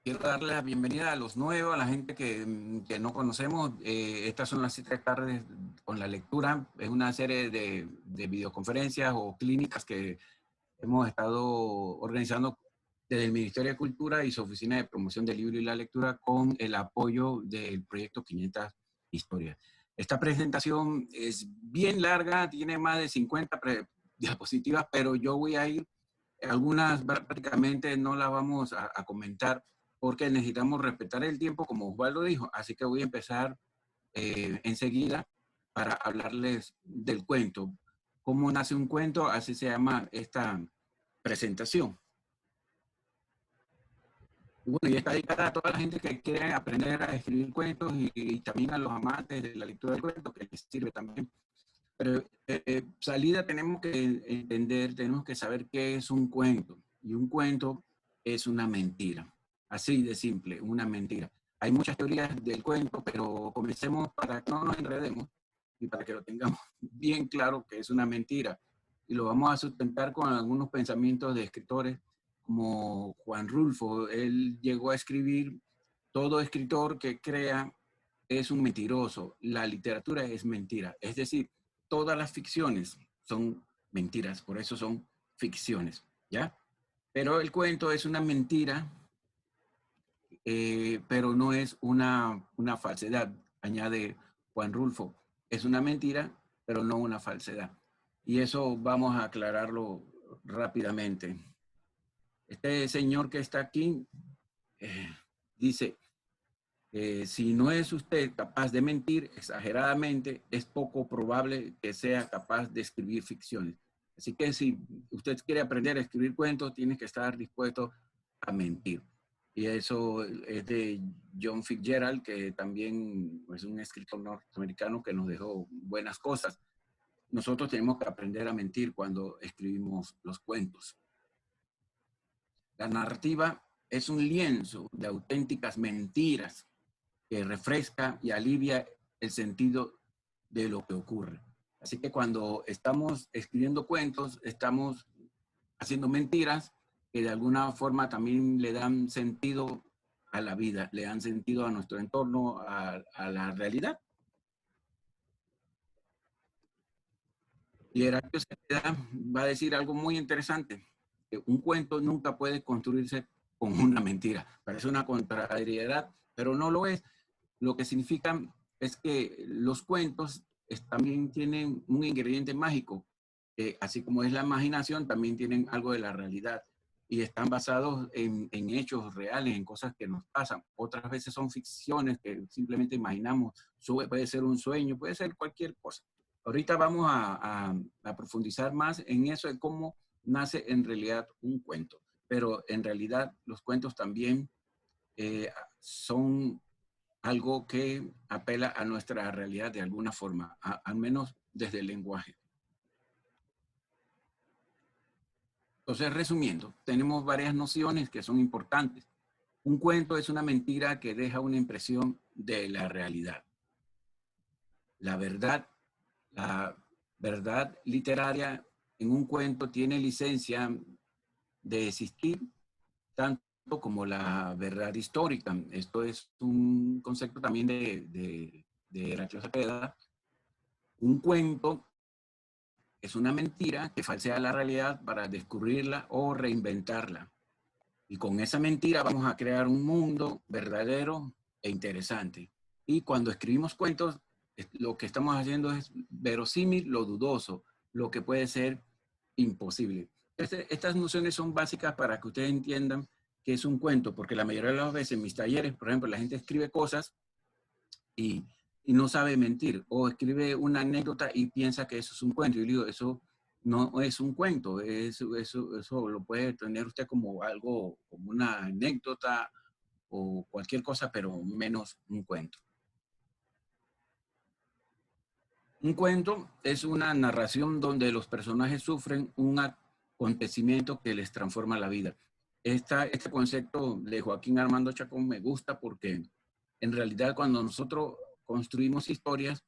Quiero darle la bienvenida a los nuevos, a la gente que no conocemos. Estas son las 7 tardes con la lectura. Es una serie de videoconferencias o clínicas que hemos estado organizando desde el Ministerio de Cultura y su Oficina de Promoción del Libro y la Lectura con el apoyo del proyecto 500 Historias. Esta presentación es bien larga, tiene más de 50 diapositivas, pero yo voy a ir, algunas prácticamente no las vamos a comentar porque necesitamos respetar el tiempo, como Osvaldo dijo. Así que voy a empezar enseguida para hablarles del cuento. ¿Cómo nace un cuento? Así se llama esta presentación. Y bueno, y está dedicada a toda la gente que quiere aprender a escribir cuentos y también a los amantes de la lectura del cuento, que les sirve también. Pero salida tenemos que entender, tenemos que saber qué es un cuento. Y un cuento es una mentira. Así de simple, una mentira. Hay muchas teorías del cuento, pero comencemos para que no nos enredemos y para que lo tengamos bien claro que es una mentira. Y lo vamos a sustentar con algunos pensamientos de escritores como Juan Rulfo. Él llegó a escribir: todo escritor que crea es un mentiroso. La literatura es mentira. Es decir, todas las ficciones son mentiras, por eso son ficciones, ¿ya? Pero el cuento es una mentira, pero no es una falsedad, añade Juan Rulfo. Es una mentira, pero no una falsedad. Y eso vamos a aclararlo rápidamente. Este señor que está aquí dice: si no es usted capaz de mentir exageradamente, es poco probable que sea capaz de escribir ficciones. Así que si usted quiere aprender a escribir cuentos, tiene que estar dispuesto a mentir. Y eso es de John Fitzgerald, que también es un escritor norteamericano que nos dejó buenas cosas. Nosotros tenemos que aprender a mentir cuando escribimos los cuentos. La narrativa es un lienzo de auténticas mentiras que refresca y alivia el sentido de lo que ocurre. Así que cuando estamos escribiendo cuentos, estamos haciendo mentiras que de alguna forma también le dan sentido a la vida, le dan sentido a nuestro entorno, a la realidad. Y Heraclio Celedad va a decir algo muy interesante: que un cuento nunca puede construirse con una mentira. Parece una contrariedad, pero no lo es. Lo que significa es que los cuentos también tienen un ingrediente mágico, así como es la imaginación, también tienen algo de la realidad y están basados en hechos reales, en cosas que nos pasan. Otras veces son ficciones que simplemente imaginamos. Puede ser un sueño, puede ser cualquier cosa. Ahorita vamos a profundizar más en eso, de cómo nace en realidad un cuento. Pero en realidad los cuentos también son algo que apela a nuestra realidad de alguna forma, al menos desde el lenguaje. Entonces, resumiendo, tenemos varias nociones que son importantes. Un cuento es una mentira que deja una impresión de la realidad. La verdad literaria en un cuento tiene licencia de existir tanto como la verdad histórica. Esto es un concepto también de Heraclio Cepeda. Un cuento es una mentira que falsea la realidad para descubrirla o reinventarla. Y con esa mentira vamos a crear un mundo verdadero e interesante. Y cuando escribimos cuentos, lo que estamos haciendo es verosímil lo dudoso, lo que puede ser imposible. Estas nociones son básicas para que ustedes entiendan qué es un cuento, porque la mayoría de las veces en mis talleres, por ejemplo, la gente escribe cosas y no sabe mentir, o escribe una anécdota y piensa que eso es un cuento. Y yo digo, eso no es un cuento, eso lo puede tener usted como algo, como una anécdota o cualquier cosa, pero menos un cuento. Un cuento es una narración donde los personajes sufren un acontecimiento que les transforma la vida. Este concepto de Joaquín Armando Chacón me gusta porque en realidad cuando nosotros construimos historias,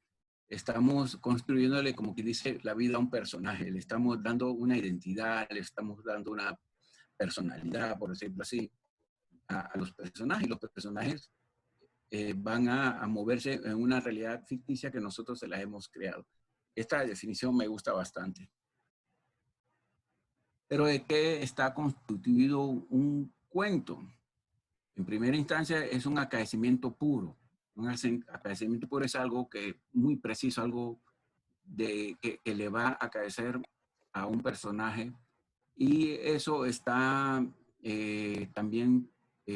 estamos construyéndole, como que dice, la vida a un personaje. Le estamos dando una identidad, le estamos dando una personalidad, por decirlo así. a los personajes. Los personajes van a moverse en una realidad ficticia que nosotros se la hemos creado. Esta definición me gusta bastante. Pero ¿de qué está constituido un cuento? En primera instancia es un acaecimiento puro. Un acaecimiento puro es algo que muy preciso, algo que le va a acaecer a un personaje, y eso está también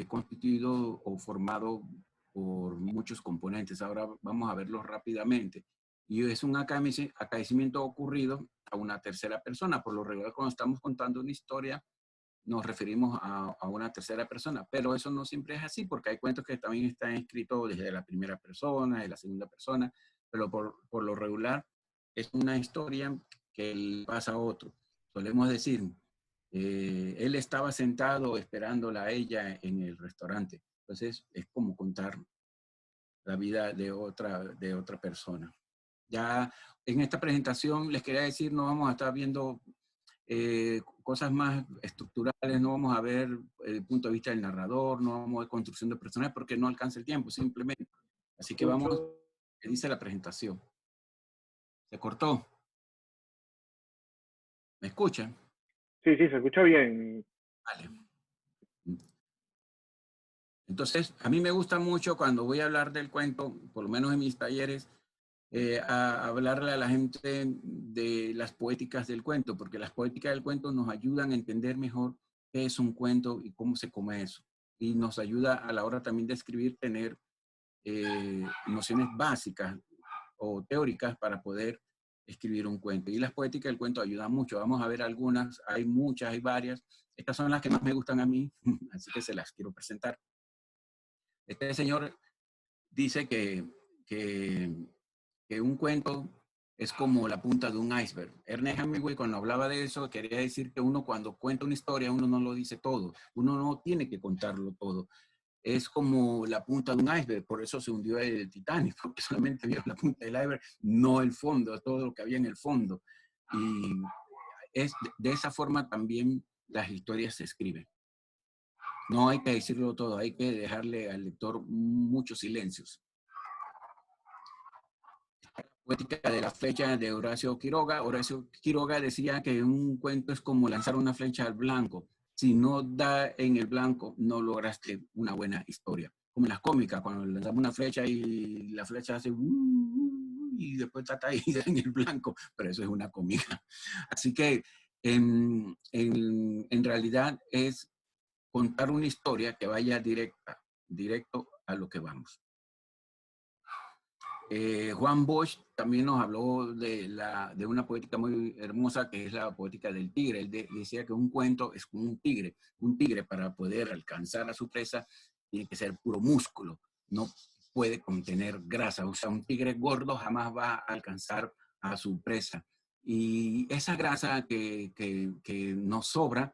constituido o formado por muchos componentes. Ahora vamos a verlo rápidamente. Y es un acaecimiento ocurrido a una tercera persona. Por lo regular, cuando estamos contando una historia, nos referimos a una tercera persona, pero eso no siempre es así, porque hay cuentos que también están escritos desde la primera persona, de la segunda persona, pero por lo regular es una historia que le pasa a otro. Solemos decir, él estaba sentado esperándola a ella en el restaurante. Entonces es como contar la vida de otra persona. Ya en esta presentación les quería decir, no vamos a estar viendo cosas más estructurales, no vamos a ver el punto de vista del narrador, no vamos a ver construcción de personajes porque no alcanza el tiempo, simplemente. Así que vamos, ¿qué dice la presentación? ¿Se cortó? ¿Me escuchan? Sí, sí, se escucha bien. Vale. Entonces, a mí me gusta mucho cuando voy a hablar del cuento, por lo menos en mis talleres, a hablarle a la gente de las poéticas del cuento, porque las poéticas del cuento nos ayudan a entender mejor qué es un cuento y cómo se come eso. Y nos ayuda a la hora también de escribir tener nociones básicas o teóricas para poder escribir un cuento. Y las poéticas del cuento ayudan mucho. Vamos a ver algunas, hay muchas, hay varias. Estas son las que más me gustan a mí, así que se las quiero presentar. Este señor dice que un cuento es como la punta de un iceberg. Ernest Hemingway, cuando hablaba de eso, quería decir que uno cuando cuenta una historia, uno no lo dice todo, uno no tiene que contarlo todo. Es como la punta de un iceberg, por eso se hundió el Titanic, porque solamente vio la punta del iceberg, no el fondo, todo lo que había en el fondo. Y de esa forma también las historias se escriben. No hay que decirlo todo, hay que dejarle al lector muchos silencios. Poética de la flecha de Horacio Quiroga. Horacio Quiroga decía que un cuento es como lanzar una flecha al blanco. Si no da en el blanco, no lograste una buena historia. Como en las cómicas, cuando lanzamos una flecha y la flecha hace y después está ahí en el blanco, pero eso es una cómica. Así que en realidad es contar una historia que vaya directo a lo que vamos. Juan Bosch también nos habló de una poética muy hermosa que es la poética del tigre. Él decía que un cuento es como un tigre para poder alcanzar a su presa tiene que ser puro músculo, no puede contener grasa, o sea, un tigre gordo jamás va a alcanzar a su presa. Y esa grasa que nos sobra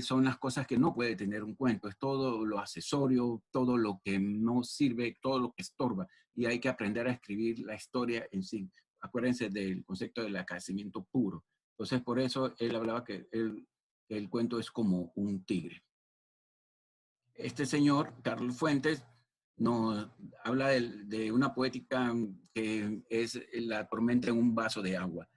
son las cosas que no puede tener un cuento, es todo lo accesorio, todo lo que no sirve, todo lo que estorba, y hay que aprender a escribir la historia en sí. Acuérdense del concepto del acaecimiento puro. Entonces, por eso él hablaba que el cuento es como un tigre. Este señor, Carlos Fuentes, nos habla de una poética que es la tormenta en un vaso de agua.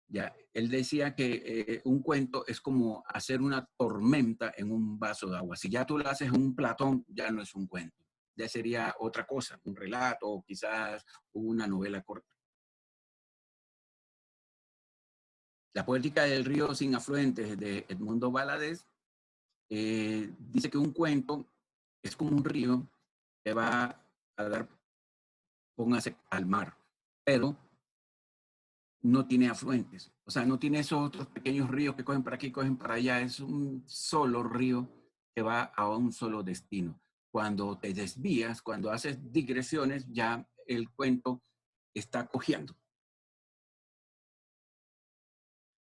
Ya, él decía que un cuento es como hacer una tormenta en un vaso de agua. Si ya tú lo haces en un platón, ya no es un cuento. Ya sería otra cosa, un relato o quizás una novela corta. La poética del río sin afluentes de Edmundo Valadez dice que un cuento es como un río que va a dar, póngase al mar, pero no tiene afluentes. O sea, no tiene esos otros pequeños ríos que cogen para aquí, cogen para allá. Es un solo río que va a un solo destino. Cuando te desvías, cuando haces digresiones, ya el cuento está cojeando.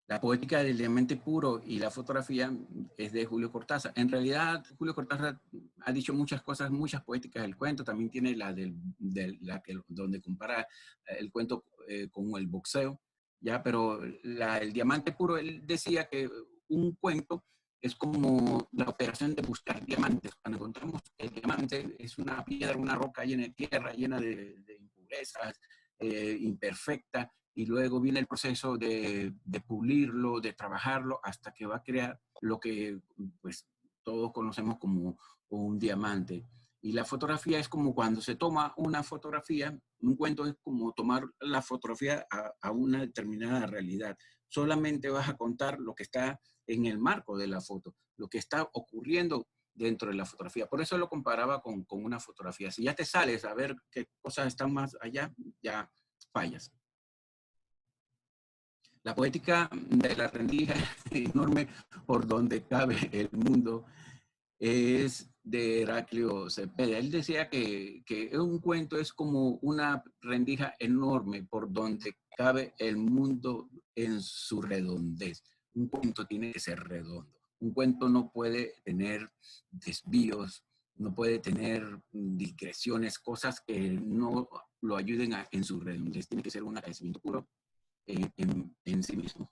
La poética del diamante puro y la fotografía es de Julio Cortázar. En realidad, Julio Cortázar ha dicho muchas cosas, muchas poéticas del cuento. También tiene la donde compara el cuento con el boxeo. Ya, pero el diamante puro, él decía que un cuento es como la operación de buscar diamantes. Cuando encontramos el diamante, es una piedra, una roca llena de tierra, llena de impurezas, imperfecta, y luego viene el proceso de pulirlo, de trabajarlo, hasta que va a crear lo que pues, todos conocemos como un diamante. Y la fotografía es como cuando se toma una fotografía, un cuento es como tomar la fotografía a una determinada realidad. Solamente vas a contar lo que está en el marco de la foto, lo que está ocurriendo dentro de la fotografía. Por eso lo comparaba con una fotografía. Si ya te sales a ver qué cosas están más allá, ya fallas. La poética de la rendija enorme por donde cabe el mundo es de Heraclio Cepeda. Él decía que un cuento es como una rendija enorme por donde cabe el mundo en su redondez. Un cuento tiene que ser redondo. Un cuento no puede tener desvíos, no puede tener digresiones, cosas que no lo ayuden en su redondez. Tiene que ser un agradecimiento puro en sí mismo.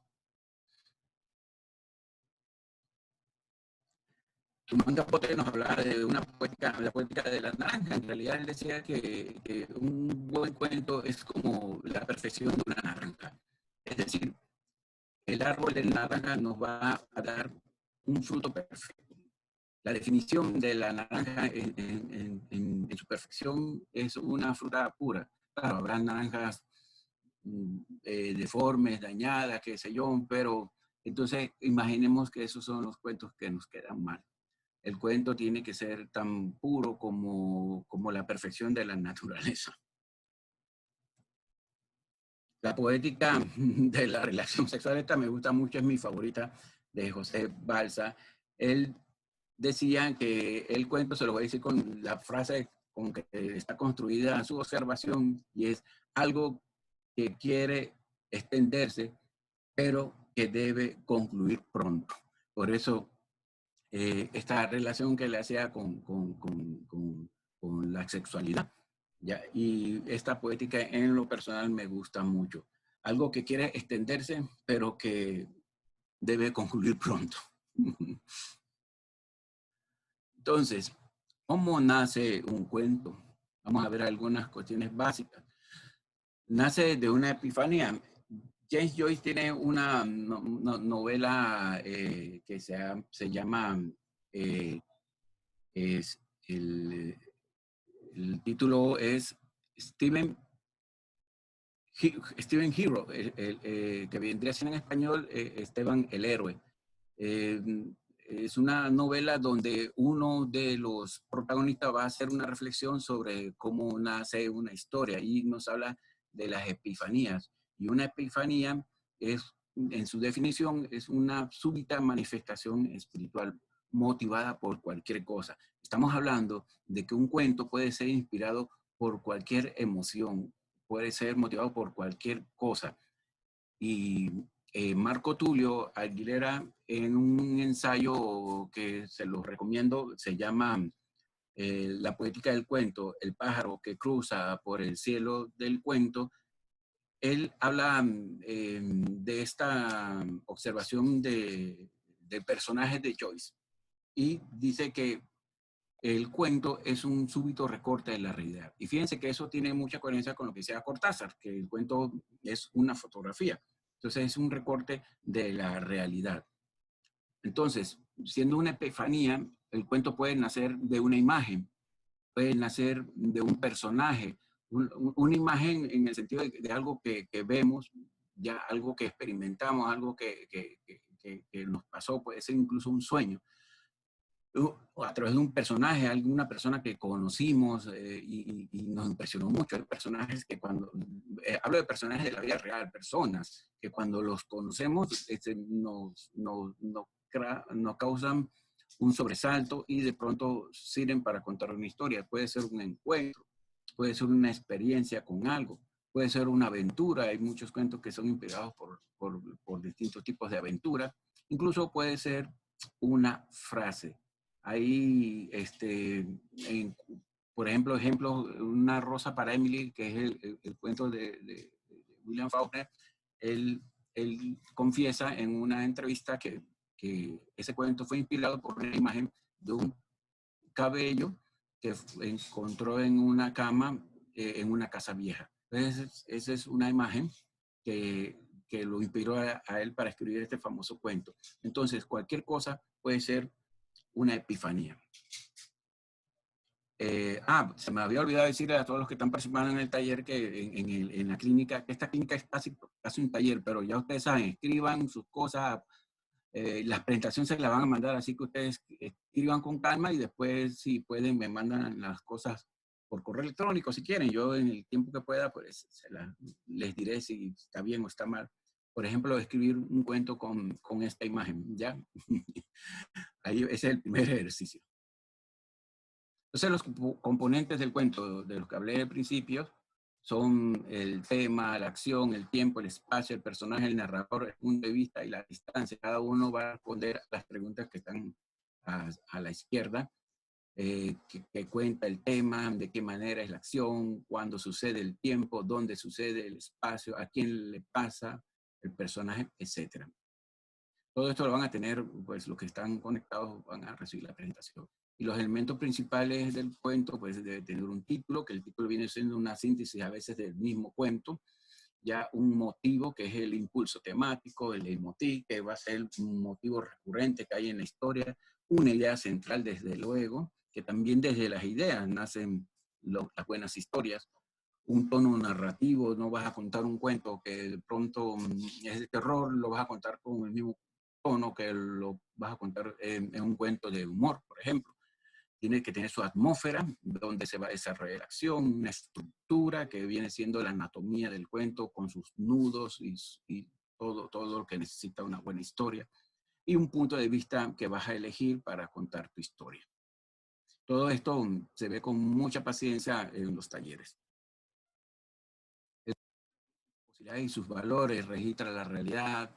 Truman Capote nos hablaba de una poética, la poética de la naranja. En realidad él decía que un buen cuento es como la perfección de una naranja. Es decir, el árbol de naranja nos va a dar un fruto perfecto. La definición de la naranja en su perfección es una fruta pura. Claro, habrá naranjas deformes, dañadas, qué sé yo, pero entonces imaginemos que esos son los cuentos que nos quedan mal. El cuento tiene que ser tan puro como la perfección de la naturaleza. La poética de la relación sexual, esta me gusta mucho, es mi favorita, de José Balsa. Él decía que el cuento, se lo voy a decir con la frase con que está construida su observación, y es algo que quiere extenderse, pero que debe concluir pronto. Por eso esta relación que le hacía con la sexualidad. ¿Ya? Y esta poética en lo personal me gusta mucho. Algo que quiere extenderse, pero que debe concluir pronto. Entonces, ¿cómo nace un cuento? Vamos a ver algunas cuestiones básicas. Nace de una epifanía. James Joyce tiene una novela que se llama es el título es Steven Hero, que vendría siendo en español Esteban el Héroe. Eh, es una novela donde uno de los protagonistas va a hacer una reflexión sobre cómo nace una historia y nos habla de las epifanías. Y una epifanía es, en su definición, es una súbita manifestación espiritual motivada por cualquier cosa. Estamos hablando de que un cuento puede ser inspirado por cualquier emoción, puede ser motivado por cualquier cosa. Y Marco Tulio Aguilera, en un ensayo que se lo recomiendo, se llama La poética del cuento, el pájaro que cruza por el cielo del cuento. Él habla de esta observación de personajes de Joyce y dice que el cuento es un súbito recorte de la realidad. Y fíjense que eso tiene mucha coherencia con lo que decía Cortázar, que el cuento es una fotografía. Entonces es un recorte de la realidad. Entonces, siendo una epifanía, el cuento puede nacer de una imagen, puede nacer de un personaje, una imagen en el sentido de algo que vemos, ya algo que experimentamos, algo que nos pasó, puede ser incluso un sueño, o a través de un personaje, alguna persona que conocimos y nos impresionó mucho. Hay personajes que cuando, hablo de personajes de la vida real, personas que cuando los conocemos nos causan un sobresalto y de pronto sirven para contar una historia. Puede ser un encuentro, puede ser una experiencia con algo, puede ser una aventura. Hay muchos cuentos que son inspirados por distintos tipos de aventura. Incluso puede ser una frase. Hay, por ejemplo, Una rosa para Emily, que es el cuento de William Faulkner. Él confiesa en una entrevista que que ese cuento fue inspirado por una imagen de un cabello que encontró en una cama en una casa vieja. Entonces, esa es una imagen que lo inspiró a él para escribir este famoso cuento. Entonces, cualquier cosa puede ser una epifanía. Se me había olvidado decirle a todos los que están participando en el taller que en la clínica, que esta clínica es casi un taller, pero ya ustedes saben, escriban sus cosas, las presentaciones se las van a mandar, así que ustedes escriban con calma y después, si pueden, me mandan las cosas por correo electrónico si quieren. Yo en el tiempo que pueda, pues les diré si está bien o está mal. Por ejemplo, escribir un cuento con esta imagen, ¿ya? Ahí, ese es el primer ejercicio. Entonces, los componentes del cuento de los que hablé al principio son el tema, la acción, el tiempo, el espacio, el personaje, el narrador, el punto de vista y la distancia. Cada uno va a responder a las preguntas que están a la izquierda, que cuenta el tema, de qué manera es la acción, cuándo sucede el tiempo, dónde sucede el espacio, a quién le pasa el personaje, etc. Todo esto lo van a tener, pues los que están conectados van a recibir la presentación. Y los elementos principales del cuento, pues debe tener un título, que el título viene siendo una síntesis a veces del mismo cuento, ya un motivo, que es el impulso temático, el leitmotiv, que va a ser un motivo recurrente que hay en la historia, una idea central desde luego, que también desde las ideas nacen las buenas historias, un tono narrativo, no vas a contar un cuento que de pronto es de terror, lo vas a contar con el mismo tono que lo vas a contar en un cuento de humor, por ejemplo. Tiene que tener su atmósfera, donde se va a desarrollar la acción, una estructura que viene siendo la anatomía del cuento con sus nudos y todo lo que necesita una buena historia. Y un punto de vista que vas a elegir para contar tu historia. Todo esto se ve con mucha paciencia en los talleres. Y sus valores, registra la realidad,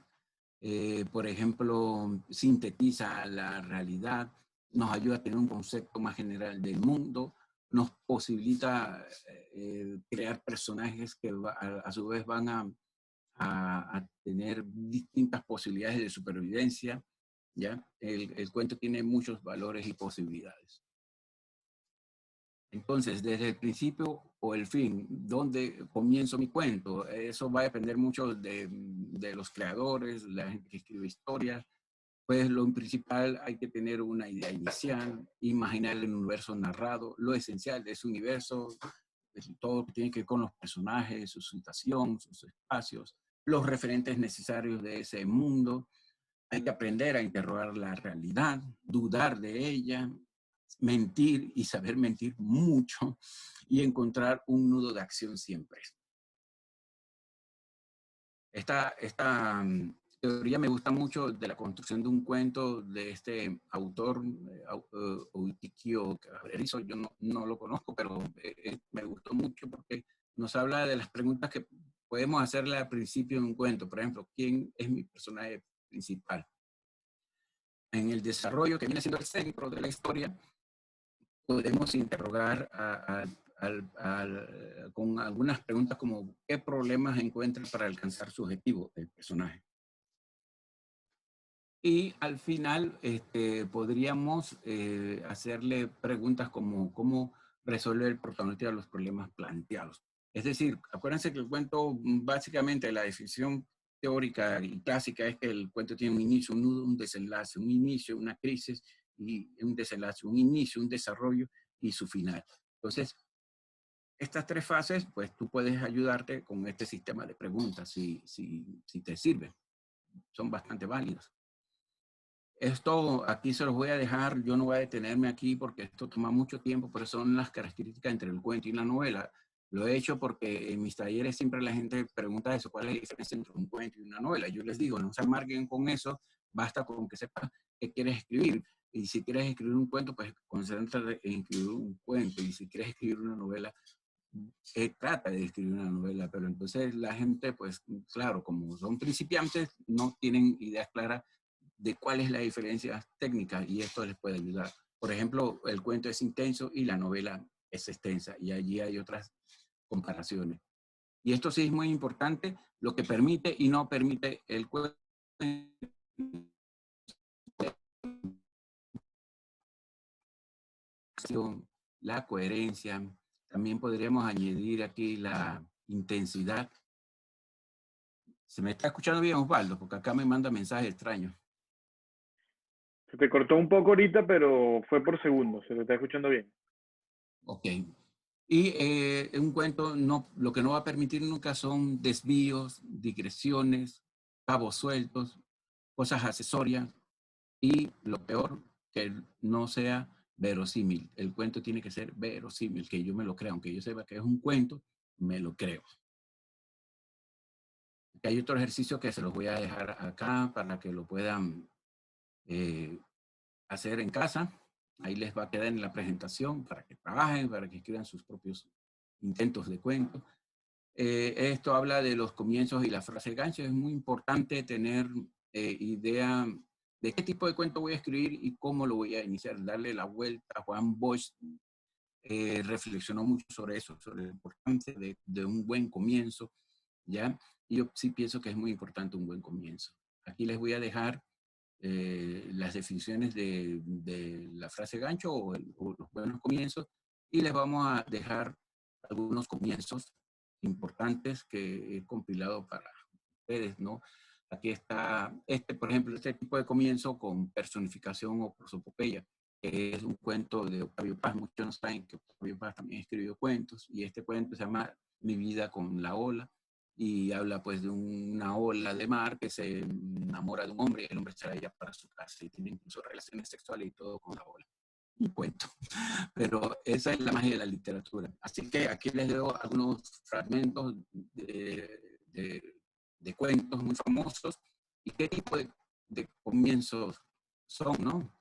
por ejemplo, sintetiza la realidad, nos ayuda a tener un concepto más general del mundo, nos posibilita crear personajes que a su vez van a tener distintas posibilidades de supervivencia, ¿ya? El cuento tiene muchos valores y posibilidades. Entonces, desde el principio o el fin, ¿dónde comienzo mi cuento? Eso va a depender mucho de los creadores, la gente que escribe historias. Pues lo principal, hay que tener una idea inicial, imaginar el universo narrado, lo esencial de ese universo, todo lo que tiene que ver con los personajes, su situación, sus espacios, los referentes necesarios de ese mundo. Hay que aprender a interrogar la realidad, dudar de ella, mentir y saber mentir mucho y encontrar un nudo de acción siempre. Esta teoría me gusta mucho de la construcción de un cuento de este autor, Eutychio Cabrerizo. Yo no lo conozco, pero me gustó mucho porque nos habla de las preguntas que podemos hacerle al principio de un cuento. Por ejemplo, ¿quién es mi personaje principal? En el desarrollo, que viene siendo el centro de la historia, podemos interrogar con algunas preguntas como ¿qué problemas encuentra para alcanzar su objetivo el personaje? Y al final podríamos hacerle preguntas como cómo resolver el protagonista de los problemas planteados. Es decir, acuérdense que el cuento, básicamente la definición teórica y clásica es que el cuento tiene un inicio, un nudo, un desenlace, un inicio, una crisis y un desenlace, un inicio, un desarrollo y su final. Entonces, estas tres fases, pues tú puedes ayudarte con este sistema de preguntas si te sirve. Son bastante válidos. Esto aquí se los voy a dejar, yo no voy a detenerme aquí porque esto toma mucho tiempo, pero son las características entre el cuento y la novela. Lo he hecho porque en mis talleres siempre la gente pregunta eso, ¿cuál es la diferencia entre un cuento y una novela? Yo les digo, no se amarguen con eso, basta con que sepas qué quieres escribir. Y si quieres escribir un cuento, pues concéntrate en escribir un cuento. Y si quieres escribir una novela, trata de escribir una novela. Pero entonces la gente, pues claro, como son principiantes, no tienen ideas claras de cuál es la diferencia técnica y esto les puede ayudar. Por ejemplo, el cuento es intenso y la novela es extensa y allí hay otras comparaciones. Y esto sí es muy importante, lo que permite y no permite el cuento la coherencia. También podríamos añadir aquí la intensidad. ¿Se me está escuchando bien, Osvaldo? Porque acá me manda mensajes extraños. Se te cortó un poco ahorita, pero fue por segundos. Se te está escuchando bien. Ok. Y un cuento, no, lo que no va a permitir nunca son desvíos, digresiones, cabos sueltos, cosas accesorias y lo peor, que no sea verosímil. El cuento tiene que ser verosímil, que yo me lo crea, aunque yo sepa que es un cuento, me lo creo. Hay otro ejercicio que se los voy a dejar acá para que lo puedan hacer en casa. Ahí les va a quedar en la presentación para que trabajen, para que escriban sus propios intentos de cuento. Esto habla de los comienzos y la frase gancho. Es muy importante tener idea de qué tipo de cuento voy a escribir y cómo lo voy a iniciar, darle la vuelta. Juan Bosch reflexionó mucho sobre eso, sobre la importancia de un buen comienzo, ¿ya? Y yo sí pienso que es muy importante un buen comienzo. Aquí les voy a dejar las definiciones de la frase gancho o los buenos comienzos y les vamos a dejar algunos comienzos importantes que he compilado para ustedes, ¿no? Aquí está, por ejemplo, este tipo de comienzo con personificación o prosopopeya, que es un cuento de Octavio Paz. Muchos no saben que Octavio Paz también escribió cuentos y este cuento se llama Mi vida con la ola y habla pues de una ola de mar que se enamora de un hombre y el hombre se la lleva para su casa y tiene incluso relaciones sexuales y todo con la ola. Un cuento. Pero esa es la magia de la literatura. Así que aquí les doy algunos fragmentos de cuentos muy famosos y qué tipo de comienzos son, ¿no?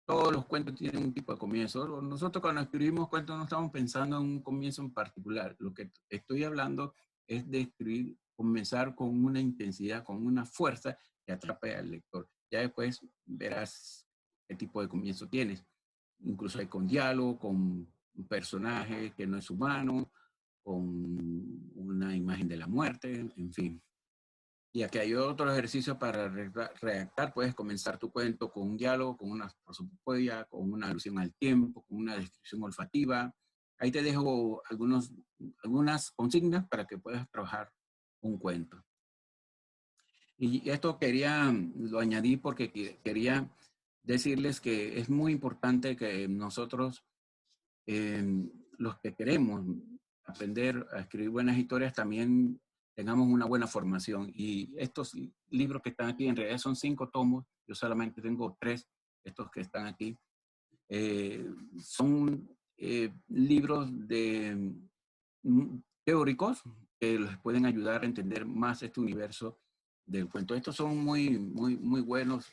Todos los cuentos tienen un tipo de comienzo. Nosotros cuando escribimos cuentos no estamos pensando en un comienzo en particular. Lo que estoy hablando es de escribir, comenzar con una intensidad, con una fuerza que atrape al lector. Ya después verás qué tipo de comienzo tienes. Incluso hay con diálogo, con un personaje que no es humano, con una imagen de la muerte, en fin. Y aquí hay otro ejercicio para redactar. Puedes comenzar tu cuento con un diálogo, con una prosopopeya, con una alusión al tiempo, con una descripción olfativa. Ahí te dejo algunas consignas para que puedas trabajar un cuento. Y esto lo añadí porque quería decirles que es muy importante que nosotros, los que queremos aprender a escribir buenas historias, también tengamos una buena formación. Y estos libros que están aquí, en realidad son 5 tomos, yo solamente tengo 3, estos que están aquí. Son libros teóricos que les pueden ayudar a entender más este universo del cuento. Estos son muy buenos.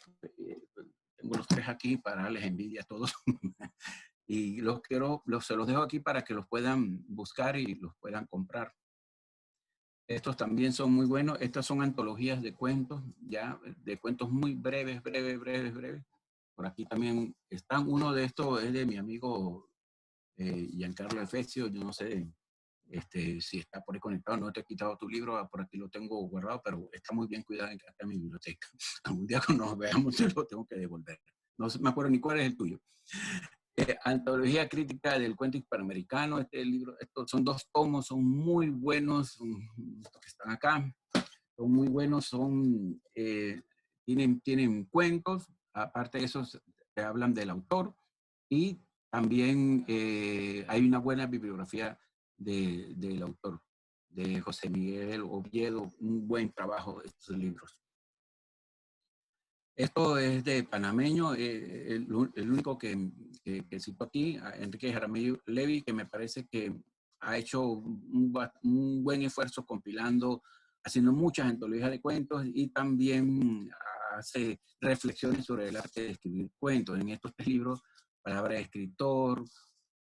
Tengo los 3 aquí para darles envidia a todos. Y se los dejo aquí para que los puedan buscar y los puedan comprar. Estos también son muy buenos. Estas son antologías de cuentos, ya, de cuentos muy breves. Por aquí también están. Uno de estos es de mi amigo Giancarlo Efecio. Yo no sé si está por ahí conectado. No te he quitado tu libro, por aquí lo tengo guardado, pero está muy bien cuidado acá en mi biblioteca. Algún día cuando nos veamos te lo tengo que devolver. No me acuerdo ni cuál es el tuyo. Antología crítica del cuento hispanoamericano. Este libro, estos son 2 tomos, son muy buenos, estos que están acá, son muy buenos, tienen cuentos, aparte de esos que hablan del autor, y también hay una buena bibliografía del autor, de José Miguel Oviedo, un buen trabajo de estos libros. Esto es de panameño, el único que cito aquí, Enrique Jaramillo Levy, que me parece que ha hecho un buen esfuerzo compilando, haciendo muchas antologías de cuentos y también hace reflexiones sobre el arte de escribir cuentos. En estos 3 libros, Palabra de escritor,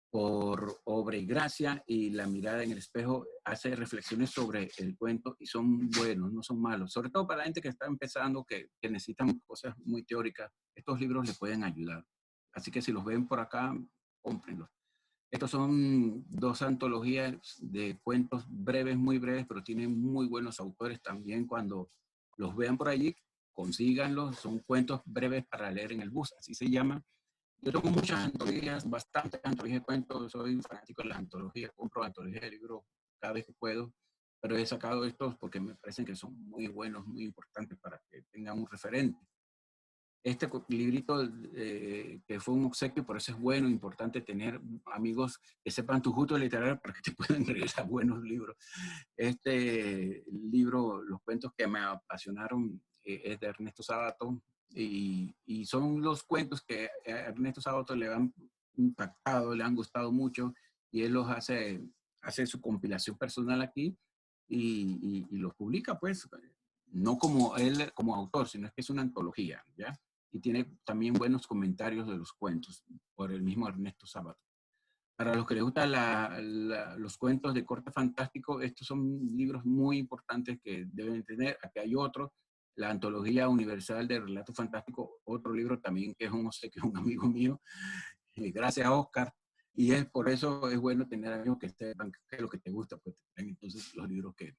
Por obra y gracia y La mirada en el espejo, hace reflexiones sobre el cuento y son buenos, no son malos. Sobre todo para la gente que está empezando, que necesitan cosas muy teóricas, estos libros les pueden ayudar. Así que si los ven por acá, cómprenlos. Estos son 2 antologías de cuentos breves, muy breves, pero tienen muy buenos autores también. Cuando los vean por allí, consíganlos. Son cuentos breves para leer en el bus, así se llama. Yo tengo muchas antologías, bastantes antologías de cuentos, soy fanático de las antologías, compro antologías de libros cada vez que puedo, pero he sacado estos porque me parecen que son muy buenos, muy importantes para que tengan un referente. Este librito que fue un obsequio, por eso es bueno, importante tener amigos que sepan tu gusto literario para que te puedan regalar buenos libros. Este libro, los cuentos que me apasionaron, es de Ernesto Sábato, y son los cuentos que a Ernesto Sábato le han impactado, le han gustado mucho, y él los hace su compilación personal aquí y los publica, pues, no como él como autor, sino que es una antología, ¿ya? Y tiene también buenos comentarios de los cuentos por el mismo Ernesto Sábato. Para los que les gustan los cuentos de corte fantástico, estos son libros muy importantes que deben tener. Aquí hay otro, la Antología Universal de Relato Fantástico, otro libro también que es un obsequio, un amigo mío, gracias a Oscar. Y es por eso es bueno tener amigos que sepan qué es lo que te gusta, pues entonces los libros que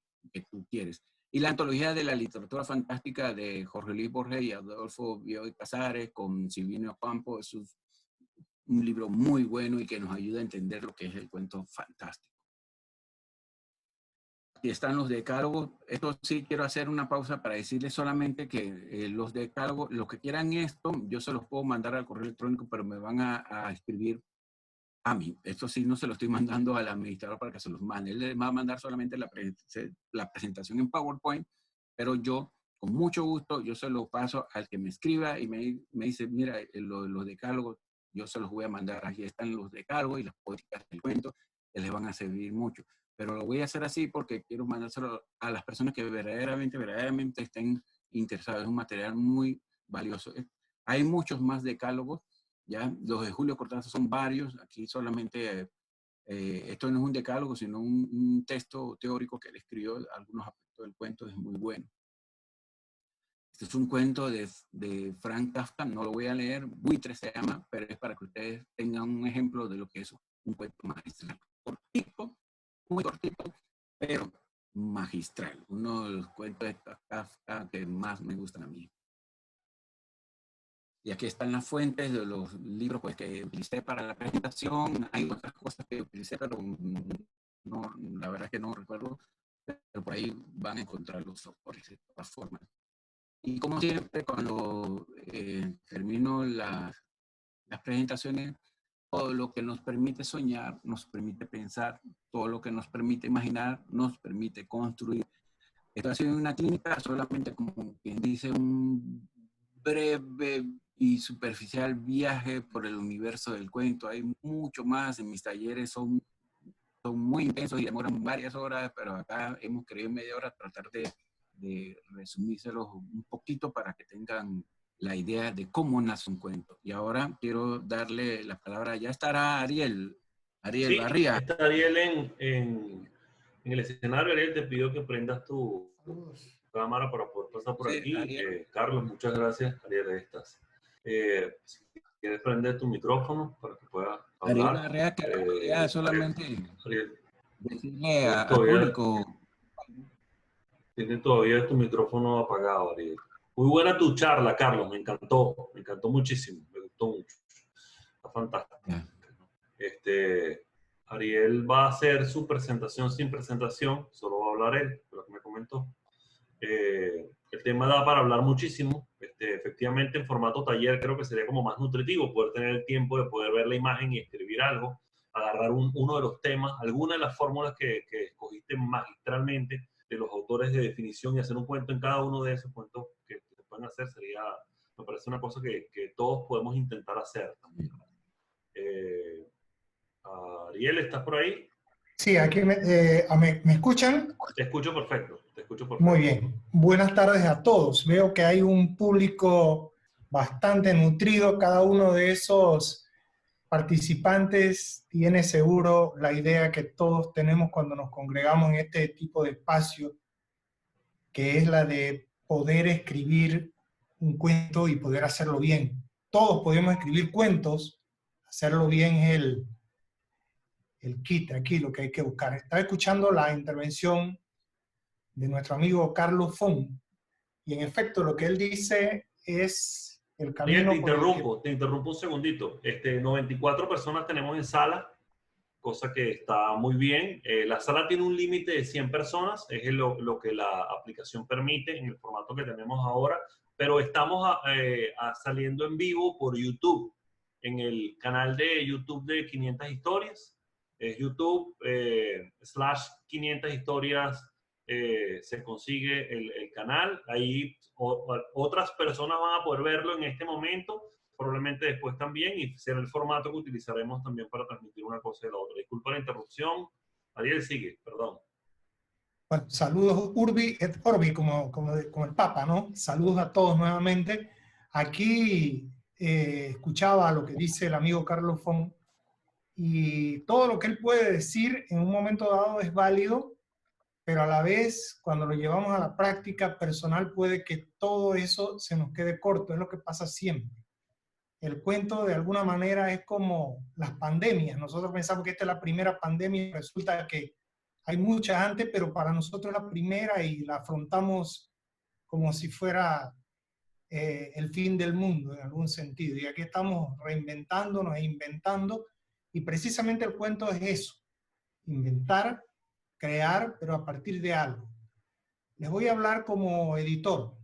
tú quieres. Y la antología de la literatura fantástica de Jorge Luis Borges y Adolfo Bioy Casares con Silvino Campo, es un libro muy bueno y que nos ayuda a entender lo que es el cuento fantástico. Aquí están los decálogos. Esto sí quiero hacer una pausa para decirles solamente que los decálogos, los que quieran esto, yo se los puedo mandar al correo electrónico, pero me van a escribir a mí. Esto sí no se lo estoy mandando al administrador para que se los mande. Él le va a mandar solamente la presentación en PowerPoint, pero yo, con mucho gusto, yo se lo paso al que me escriba y me dice, mira, los decálogos, yo se los voy a mandar. Aquí están los decálogos y las políticas del cuento, que les van a servir mucho. Pero lo voy a hacer así porque quiero mandárselo a las personas que verdaderamente estén interesadas. Es un material muy valioso. Hay muchos más decálogos. ¿Ya? Los de Julio Cortázar son varios, aquí solamente, esto no es un decálogo, sino un texto teórico que él escribió, algunos aspectos del cuento, es muy bueno. Este es un cuento de Frank Kafka, no lo voy a leer, Buitre se llama, pero es para que ustedes tengan un ejemplo de lo que es un cuento magistral. Cortito, muy cortito, pero magistral. Uno de los cuentos de Kafka que más me gustan a mí. Y aquí están las fuentes de los libros pues, que utilicé para la presentación. Hay otras cosas que utilicé, pero no, la verdad es que no recuerdo. Pero por ahí van a encontrar los autores de todas formas. Y como siempre, cuando termino las presentaciones, todo lo que nos permite soñar, nos permite pensar, todo lo que nos permite imaginar, nos permite construir. Esto ha sido una clínica solamente como quien dice un breve y superficial viaje por el universo del cuento. Hay mucho más, en mis talleres son muy intensos y demoran varias horas, pero acá hemos querido en media hora tratar de resumírselos un poquito para que tengan la idea de cómo nace un cuento. Y ahora quiero darle la palabra, ya estará Ariel Sí, Barría. está Ariel en el escenario. Ariel, te pido que prendas tu cámara para poder pasar por aquí. Carlos, muchas gracias. Ariel, ahí estás. Si quieres prender tu micrófono para que puedas hablar. Ariel Barría, que ya solamente Ariel, decirle al público. Tienes todavía tu micrófono apagado, Ariel. Muy buena tu charla, Carlos, me encantó muchísimo, me gustó mucho. Está fantástico. Ariel va a hacer su presentación sin presentación, solo va a hablar él, por lo que me comentó. El tema da para hablar muchísimo. Efectivamente, en formato taller creo que sería como más nutritivo poder tener el tiempo de poder ver la imagen y escribir algo, agarrar uno de los temas, alguna de las fórmulas que escogiste magistralmente de los autores de definición y hacer un cuento en cada uno de esos cuentos que se pueden hacer. Me parece una cosa que todos podemos intentar hacer también. Ariel, ¿estás por ahí? Sí, aquí ¿me escuchan? Te escucho perfecto, Muy bien. Buenas tardes a todos. Veo que hay un público bastante nutrido. Cada uno de esos participantes tiene seguro la idea que todos tenemos cuando nos congregamos en este tipo de espacio, que es la de poder escribir un cuento y poder hacerlo bien. Todos podemos escribir cuentos, hacerlo bien es el kit aquí, lo que hay que buscar. Estaba escuchando la intervención de nuestro amigo Carlos Fon, y en efecto lo que él dice es el Miguel, camino. te interrumpo un segundito. 94 personas tenemos en sala, cosa que está muy bien. La sala tiene un límite de 100 personas, es lo que la aplicación permite en el formato que tenemos ahora, pero estamos saliendo en vivo por YouTube, en el canal de YouTube de 500 historias. Es YouTube /500 historias, se consigue el canal. Ahí otras personas van a poder verlo en este momento, probablemente después también, y será el formato que utilizaremos también para transmitir una cosa y la otra. Disculpa la interrupción. Ariel, sigue, perdón. Bueno, saludos Urbi et Orbi, como el Papa, ¿no? Saludos a todos nuevamente. Aquí escuchaba lo que dice el amigo Carlos Font, y todo lo que él puede decir en un momento dado es válido, pero a la vez, cuando lo llevamos a la práctica personal, puede que todo eso se nos quede corto. Es lo que pasa siempre. El cuento, de alguna manera, es como las pandemias. Nosotros pensamos que esta es la primera pandemia y resulta que hay muchas antes, pero para nosotros es la primera y la afrontamos como si fuera el fin del mundo, en algún sentido. Y aquí estamos reinventándonos e inventando, y precisamente el cuento es eso: inventar, crear, pero a partir de algo. Les voy a hablar como editor,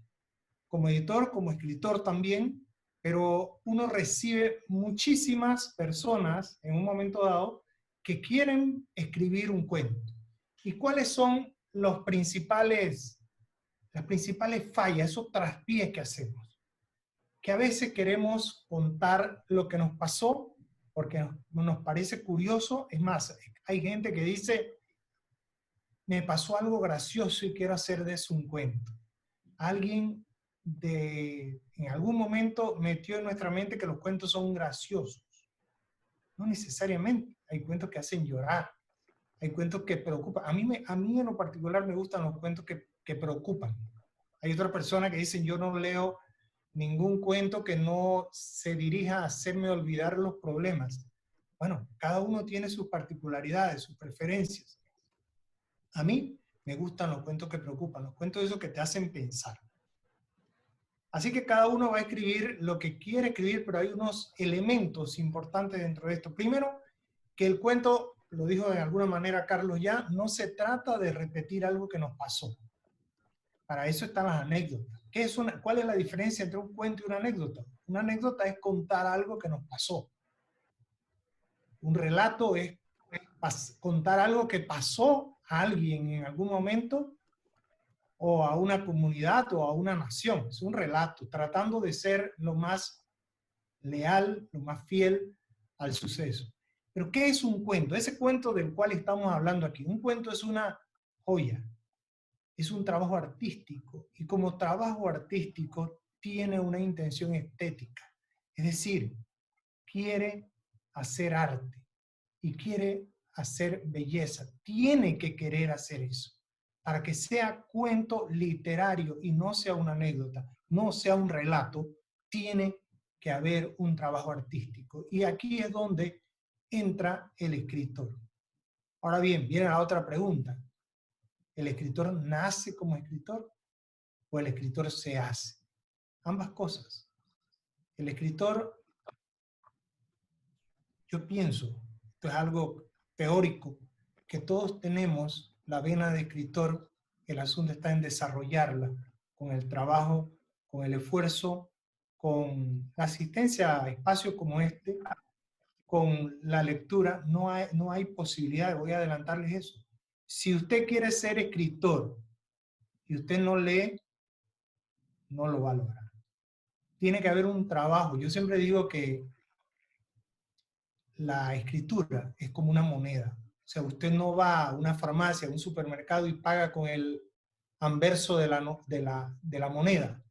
como escritor también, pero uno recibe muchísimas personas en un momento dado que quieren escribir un cuento. ¿Y cuáles son las principales fallas, esos traspiés que hacemos? Que a veces queremos contar lo que nos pasó porque nos parece curioso. Es más, hay gente que dice, me pasó algo gracioso y quiero hacer de eso un cuento. Alguien en algún momento metió en nuestra mente que los cuentos son graciosos. No necesariamente. Hay cuentos que hacen llorar. Hay cuentos que preocupan. A mí en lo particular me gustan los cuentos que preocupan. Hay otra persona que dicen, yo no leo ningún cuento que no se dirija a hacerme olvidar los problemas. Bueno, cada uno tiene sus particularidades, sus preferencias. A mí me gustan los cuentos que preocupan, los cuentos esos que te hacen pensar. Así que cada uno va a escribir lo que quiere escribir, pero hay unos elementos importantes dentro de esto. Primero, que el cuento, lo dijo de alguna manera Carlos ya, no se trata de repetir algo que nos pasó. Para eso están las anécdotas. ¿Cuál es la diferencia entre un cuento y una anécdota? Una anécdota es contar algo que nos pasó. Un relato es contar algo que pasó a alguien en algún momento, o a una comunidad o a una nación. Es un relato, tratando de ser lo más leal, lo más fiel al suceso. Pero ¿qué es un cuento? Ese cuento del cual estamos hablando aquí. Un cuento es una joya, es un trabajo artístico, y como trabajo artístico tiene una intención estética. Es decir, quiere hacer arte y quiere hacer belleza. Tiene que querer hacer eso. Para que sea cuento literario y no sea una anécdota, no sea un relato, tiene que haber un trabajo artístico. Y aquí es donde entra el escritor. Ahora bien, viene la otra pregunta. ¿El escritor nace como escritor o el escritor se hace? Ambas cosas. El escritor, yo pienso, esto es algo teórico, que todos tenemos la vena de escritor. El asunto está en desarrollarla con el trabajo, con el esfuerzo, con la asistencia a espacios como este, con la lectura. No hay posibilidad, voy a adelantarles eso. Si usted quiere ser escritor y usted no lee, no lo va a lograr. Tiene que haber un trabajo. Yo siempre digo que la escritura es como una moneda. O sea, usted no va a una farmacia, a un supermercado y paga con el anverso de la moneda.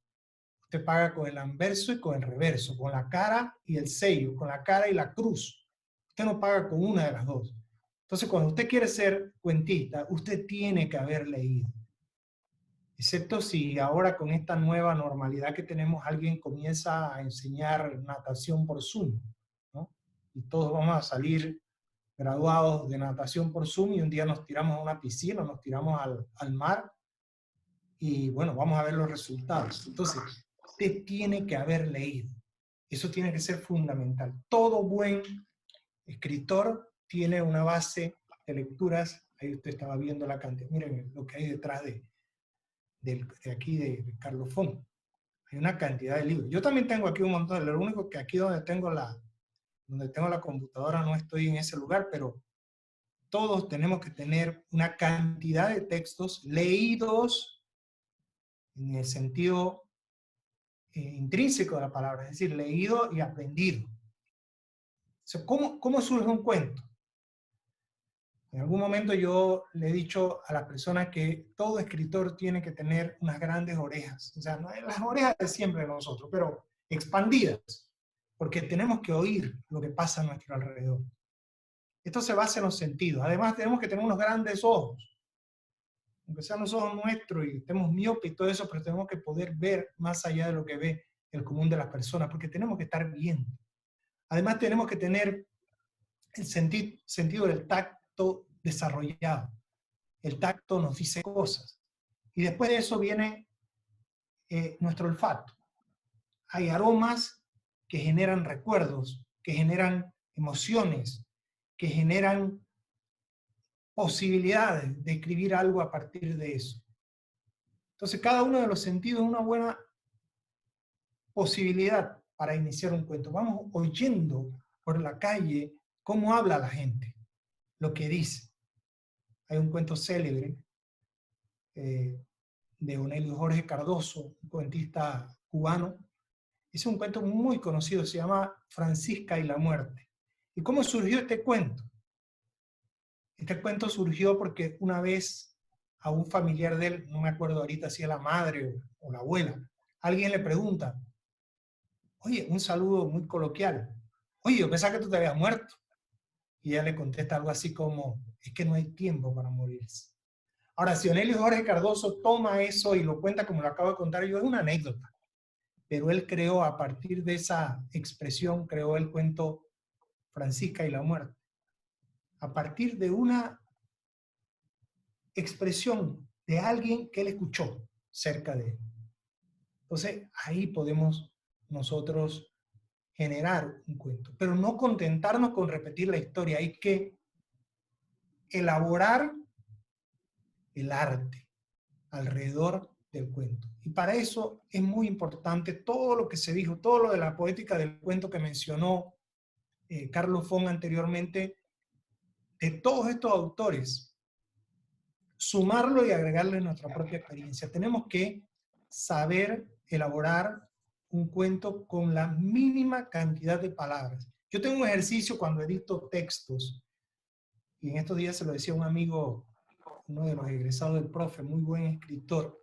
Usted paga con el anverso y con el reverso, con la cara y el sello, con la cara y la cruz. Usted no paga con una de las dos. Entonces, cuando usted quiere ser cuentista, usted tiene que haber leído. Excepto si ahora con esta nueva normalidad que tenemos, alguien comienza a enseñar natación por Zoom, ¿no? Y todos vamos a salir graduados de natación por Zoom y un día nos tiramos a una piscina, nos tiramos al mar y bueno, vamos a ver los resultados. Entonces, usted tiene que haber leído. Eso tiene que ser fundamental. Todo buen escritor tiene una base de lecturas. Ahí usted estaba viendo la cantidad. Miren lo que hay detrás de aquí de Carlos Font. Hay una cantidad de libros. Yo también tengo aquí un montón. Lo único que aquí donde tengo la computadora no estoy en ese lugar, pero todos tenemos que tener una cantidad de textos leídos en el sentido intrínseco de la palabra, es decir, leído y aprendido. O sea, ¿cómo surge un cuento? En algún momento yo le he dicho a las personas que todo escritor tiene que tener unas grandes orejas. O sea, no las orejas de siempre de nosotros, pero expandidas, porque tenemos que oír lo que pasa a nuestro alrededor. Esto se basa en los sentidos. Además, tenemos que tener unos grandes ojos. Aunque sean los ojos nuestros y estemos miopes y todo eso, pero tenemos que poder ver más allá de lo que ve el común de las personas, porque tenemos que estar viendo. Además, tenemos que tener el sentido del tacto desarrollado. El tacto nos dice cosas. Y después de eso viene nuestro olfato. Hay aromas que generan recuerdos, que generan emociones, que generan posibilidades de escribir algo a partir de eso. Entonces, cada uno de los sentidos es una buena posibilidad para iniciar un cuento. Vamos oyendo por la calle cómo habla la gente, lo que dice. Hay un cuento célebre de Onelio Jorge Cardoso, un cuentista cubano. Es un cuento muy conocido, se llama Francisca y la muerte. ¿Y cómo surgió este cuento? Este cuento surgió porque una vez a un familiar de él, no me acuerdo ahorita si es la madre o la abuela, alguien le pregunta, oye, un saludo muy coloquial, oye, yo pensaba que tú te habías muerto. Y ella le contesta algo así como, es que no hay tiempo para morirse. Ahora, si Onelio Jorge Cardoso toma eso y lo cuenta como lo acabo de contar yo, es una anécdota. Pero él creó, a partir de esa expresión, creó el cuento Francisca y la muerte. A partir de una expresión de alguien que él escuchó cerca de él. Entonces, ahí podemos nosotros generar un cuento. Pero no contentarnos con repetir la historia, hay que elaborar el arte alrededor del cuento. Y para eso es muy importante todo lo que se dijo, todo lo de la poética del cuento que mencionó Carlos Font anteriormente, de todos estos autores, sumarlo y agregarle nuestra propia experiencia. Tenemos que saber elaborar un cuento con la mínima cantidad de palabras. Yo tengo un ejercicio cuando edito textos, y en estos días se lo decía un amigo, uno de los egresados del profe, muy buen escritor,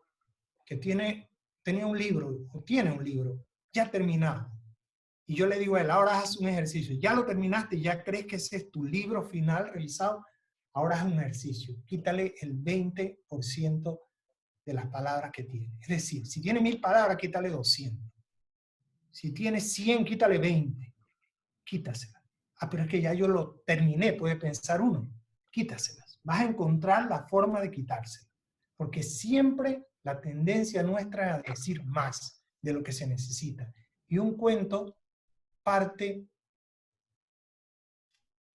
que tenía un libro, o tiene un libro, ya terminado. Y yo le digo a él, ahora haz un ejercicio. Ya lo terminaste, ya crees que ese es tu libro final revisado, ahora haz un ejercicio. Quítale el 20% de las palabras que tiene. Es decir, si tiene 1000 palabras, quítale 200. Si tiene 100, quítale 20. Quítaselas. Ah, pero es que ya yo lo terminé, puede pensar uno. Quítaselas. Vas a encontrar la forma de quitárselas. Porque siempre la tendencia nuestra es a decir más de lo que se necesita. Y un cuento parte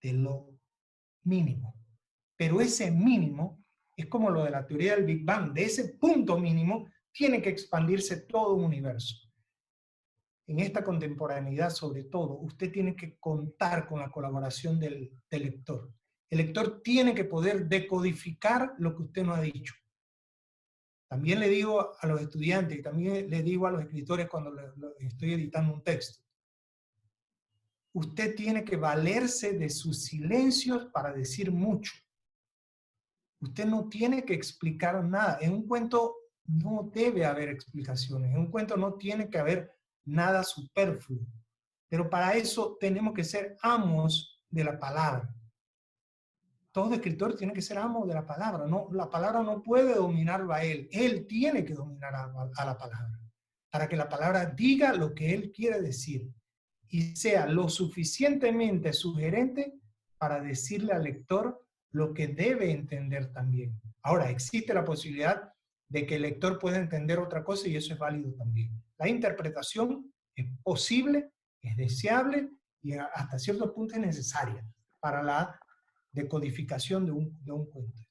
de lo mínimo. Pero ese mínimo es como lo de la teoría del Big Bang. De ese punto mínimo tiene que expandirse todo un universo. En esta contemporaneidad, sobre todo, usted tiene que contar con la colaboración del lector. El lector tiene que poder decodificar lo que usted no ha dicho. También le digo a los estudiantes, y también le digo a los escritores cuando estoy editando un texto, usted tiene que valerse de sus silencios para decir mucho. Usted no tiene que explicar nada. En un cuento no debe haber explicaciones. En un cuento no tiene que haber nada superfluo. Pero para eso tenemos que ser amos de la palabra. Todo escritor tiene que ser amo de la palabra. No, la palabra no puede dominarlo a él. Él tiene que dominar a la palabra. Para que la palabra diga lo que él quiere decir. Y sea lo suficientemente sugerente para decirle al lector lo que debe entender también. Ahora, existe la posibilidad de que el lector pueda entender otra cosa y eso es válido también. La interpretación es posible es deseable y hasta cierto punto es necesaria para la decodificación de un cuento.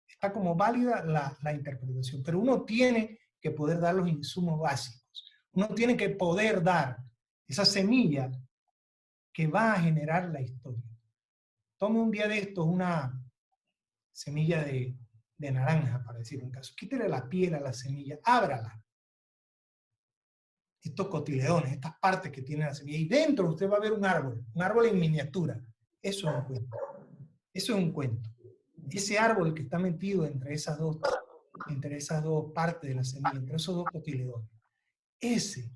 Está como válida la interpretación, pero uno tiene que poder dar los insumos básicos. Uno tiene que poder dar esa semilla que va a generar la historia. Tome un día de estos una semilla de naranja, para decir un caso. Quítele la piel a la semilla, ábrala. Estos cotiledones, estas partes que tiene la semilla. Y dentro usted va a ver un árbol en miniatura. Eso es un cuento. Eso es un cuento. Ese árbol que está metido entre esas dos partes de la semilla, entre esos dos cotiledones. Ese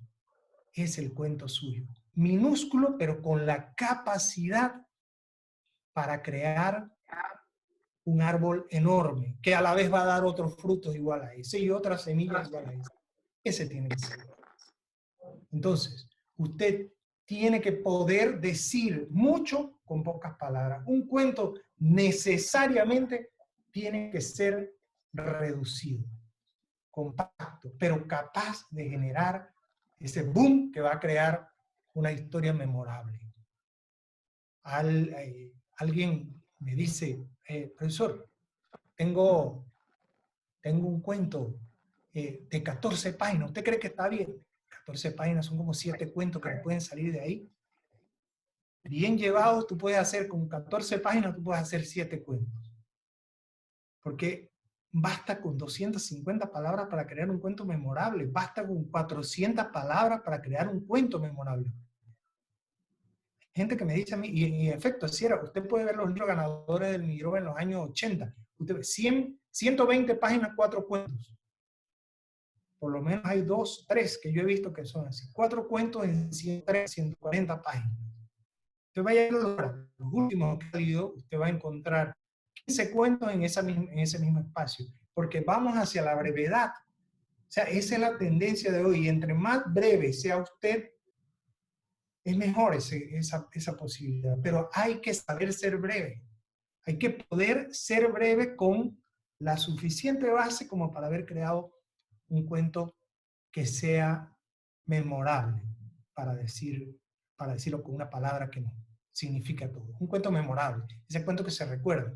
es el cuento suyo. Minúsculo, pero con la capacidad para crear un árbol enorme, que a la vez va a dar otros frutos igual a ese y otras semillas igual a ese. Ese tiene que ser. Entonces, usted tiene que poder decir mucho con pocas palabras. Un cuento necesariamente tiene que ser reducido, compacto, pero capaz de generar ese boom que va a crear una historia memorable. Alguien me dice, profesor, tengo un cuento de 14 páginas, ¿usted cree que está bien? 14 páginas son como 7 cuentos que pueden salir de ahí. Bien llevados, tú puedes hacer con 14 páginas, tú puedes hacer 7 cuentos. Porque basta con 250 palabras para crear un cuento memorable, basta con 400 palabras para crear un cuento memorable. Gente que me dice a mí, y en efecto, así era, usted puede ver los libros ganadores del Miroba en los años 80, usted ve 120 páginas, 4 cuentos. Por lo menos hay 2, 3 que yo he visto que son así. 4 cuentos en 130, 140 páginas. Usted vaya a los últimos que ha leído, usted va a encontrar 15 cuentos en ese mismo espacio, porque vamos hacia la brevedad. O sea, esa es la tendencia de hoy. Y entre más breve sea usted, es mejor esa posibilidad. Pero hay que saber ser breve. Hay que poder ser breve con la suficiente base como para haber creado un cuento que sea memorable, para decirlo con una palabra que no significa todo. Un cuento memorable, ese cuento que se recuerda.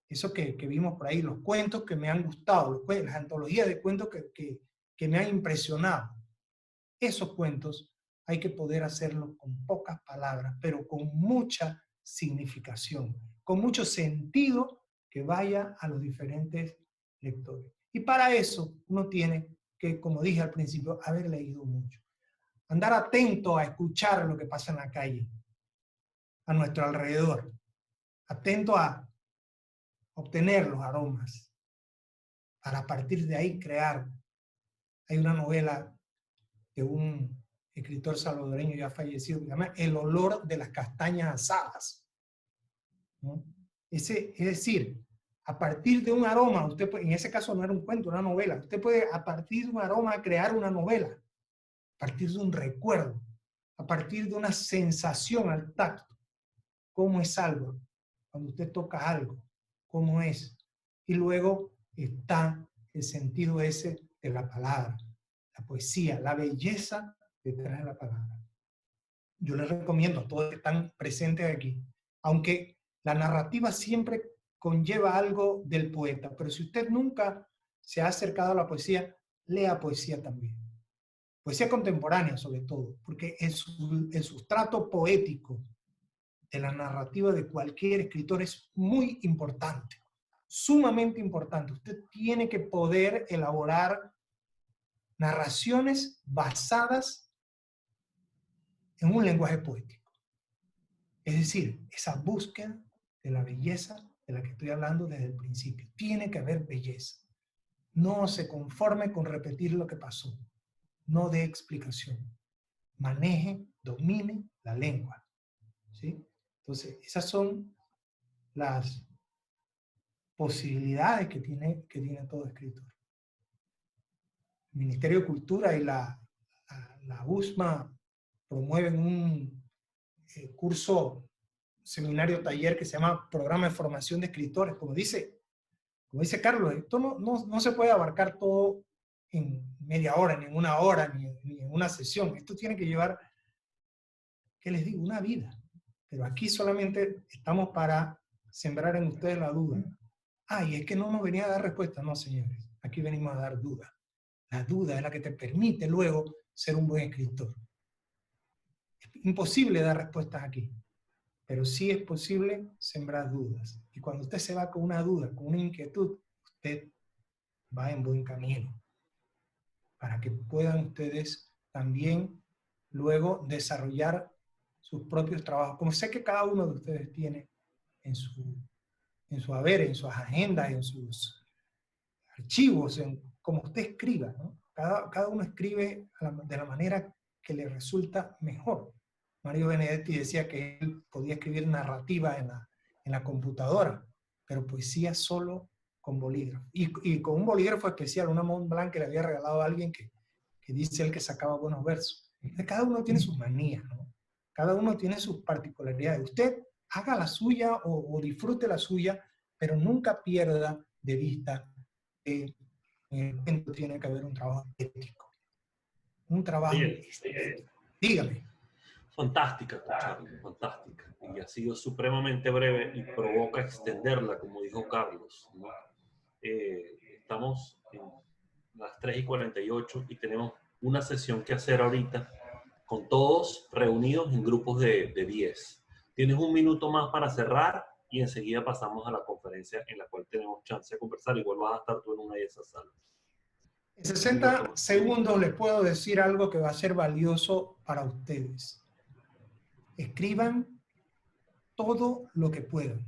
Eso que vimos por ahí, los cuentos que me han gustado, las antologías de cuentos que me han impresionado. Esos cuentos hay que poder hacerlos con pocas palabras, pero con mucha significación, con mucho sentido que vaya a los diferentes lectores. Y para eso uno tiene que, como dije al principio, haber leído mucho. Andar atento a escuchar lo que pasa en la calle, a nuestro alrededor. Atento a obtener los aromas, para a partir de ahí crear. Hay una novela de un escritor salvadoreño ya fallecido que se llama El olor de las castañas asadas, ¿no? Es decir, a partir de un aroma, usted puede, en ese caso no era un cuento, una novela, usted puede a partir de un aroma crear una novela, a partir de un recuerdo, a partir de una sensación al tacto. ¿Cómo es algo? Cuando usted toca algo, ¿cómo es? Y luego está el sentido ese de la palabra, la poesía, la belleza detrás de la palabra. Yo les recomiendo a todos que están presentes aquí, aunque la narrativa siempre conlleva algo del poeta, pero si usted nunca se ha acercado a la poesía, lea poesía también. Poesía contemporánea sobre todo, porque el sustrato poético de la narrativa de cualquier escritor es muy importante, sumamente importante. Usted tiene que poder elaborar narraciones basadas en un lenguaje poético. Es decir, esa búsqueda de la belleza de la que estoy hablando desde el principio. Tiene que haber belleza. No se conforme con repetir lo que pasó. No dé explicación. Maneje, domine la lengua. ¿Sí? Entonces, esas son las posibilidades que tiene todo escritor. El Ministerio de Cultura y la USMA promueven un seminario taller que se llama Programa de Formación de Escritores. Como dice Carlos, esto no se puede abarcar todo en media hora, ni en una hora, ni en una sesión. Esto tiene que llevar ¿qué les digo? Una vida. Pero aquí solamente estamos para sembrar en ustedes la duda. Y es que no nos venía a dar respuesta. No, señores, aquí venimos a dar duda. La duda es la que te permite luego ser un buen escritor. Es imposible dar respuestas aquí, pero sí es posible sembrar dudas. Y cuando usted se va con una duda, con una inquietud, usted va en buen camino, para que puedan ustedes también luego desarrollar sus propios trabajos, como sé que cada uno de ustedes tiene en su haber, en sus agendas, en sus archivos, en como usted escriba, ¿no? Cada uno escribe de la manera que le resulta mejor. Mario Benedetti decía que él podía escribir narrativa en la computadora, pero poesía solo con bolígrafo. Y con un bolígrafo especial, una Mont Blanc que le había regalado a alguien que dice él que sacaba buenos versos. Entonces, cada uno tiene sus manías, ¿no? Cada uno tiene sus particularidades. Usted haga la suya o disfrute la suya, pero nunca pierda de vista que en el cuento tiene que haber un trabajo ético. Un trabajo... Dígame. Fantástica, Charlie, fantástica. Y ha sido supremamente breve y provoca extenderla, como dijo Carlos, ¿no? Estamos en las 3:48 y tenemos una sesión que hacer ahorita con todos reunidos en grupos de 10. Tienes un minuto más para cerrar y enseguida pasamos a la conferencia en la cual tenemos chance de conversar. Igual vas a estar tú en una de esas salas. En 60 segundos les puedo decir algo que va a ser valioso para ustedes. Escriban todo lo que puedan.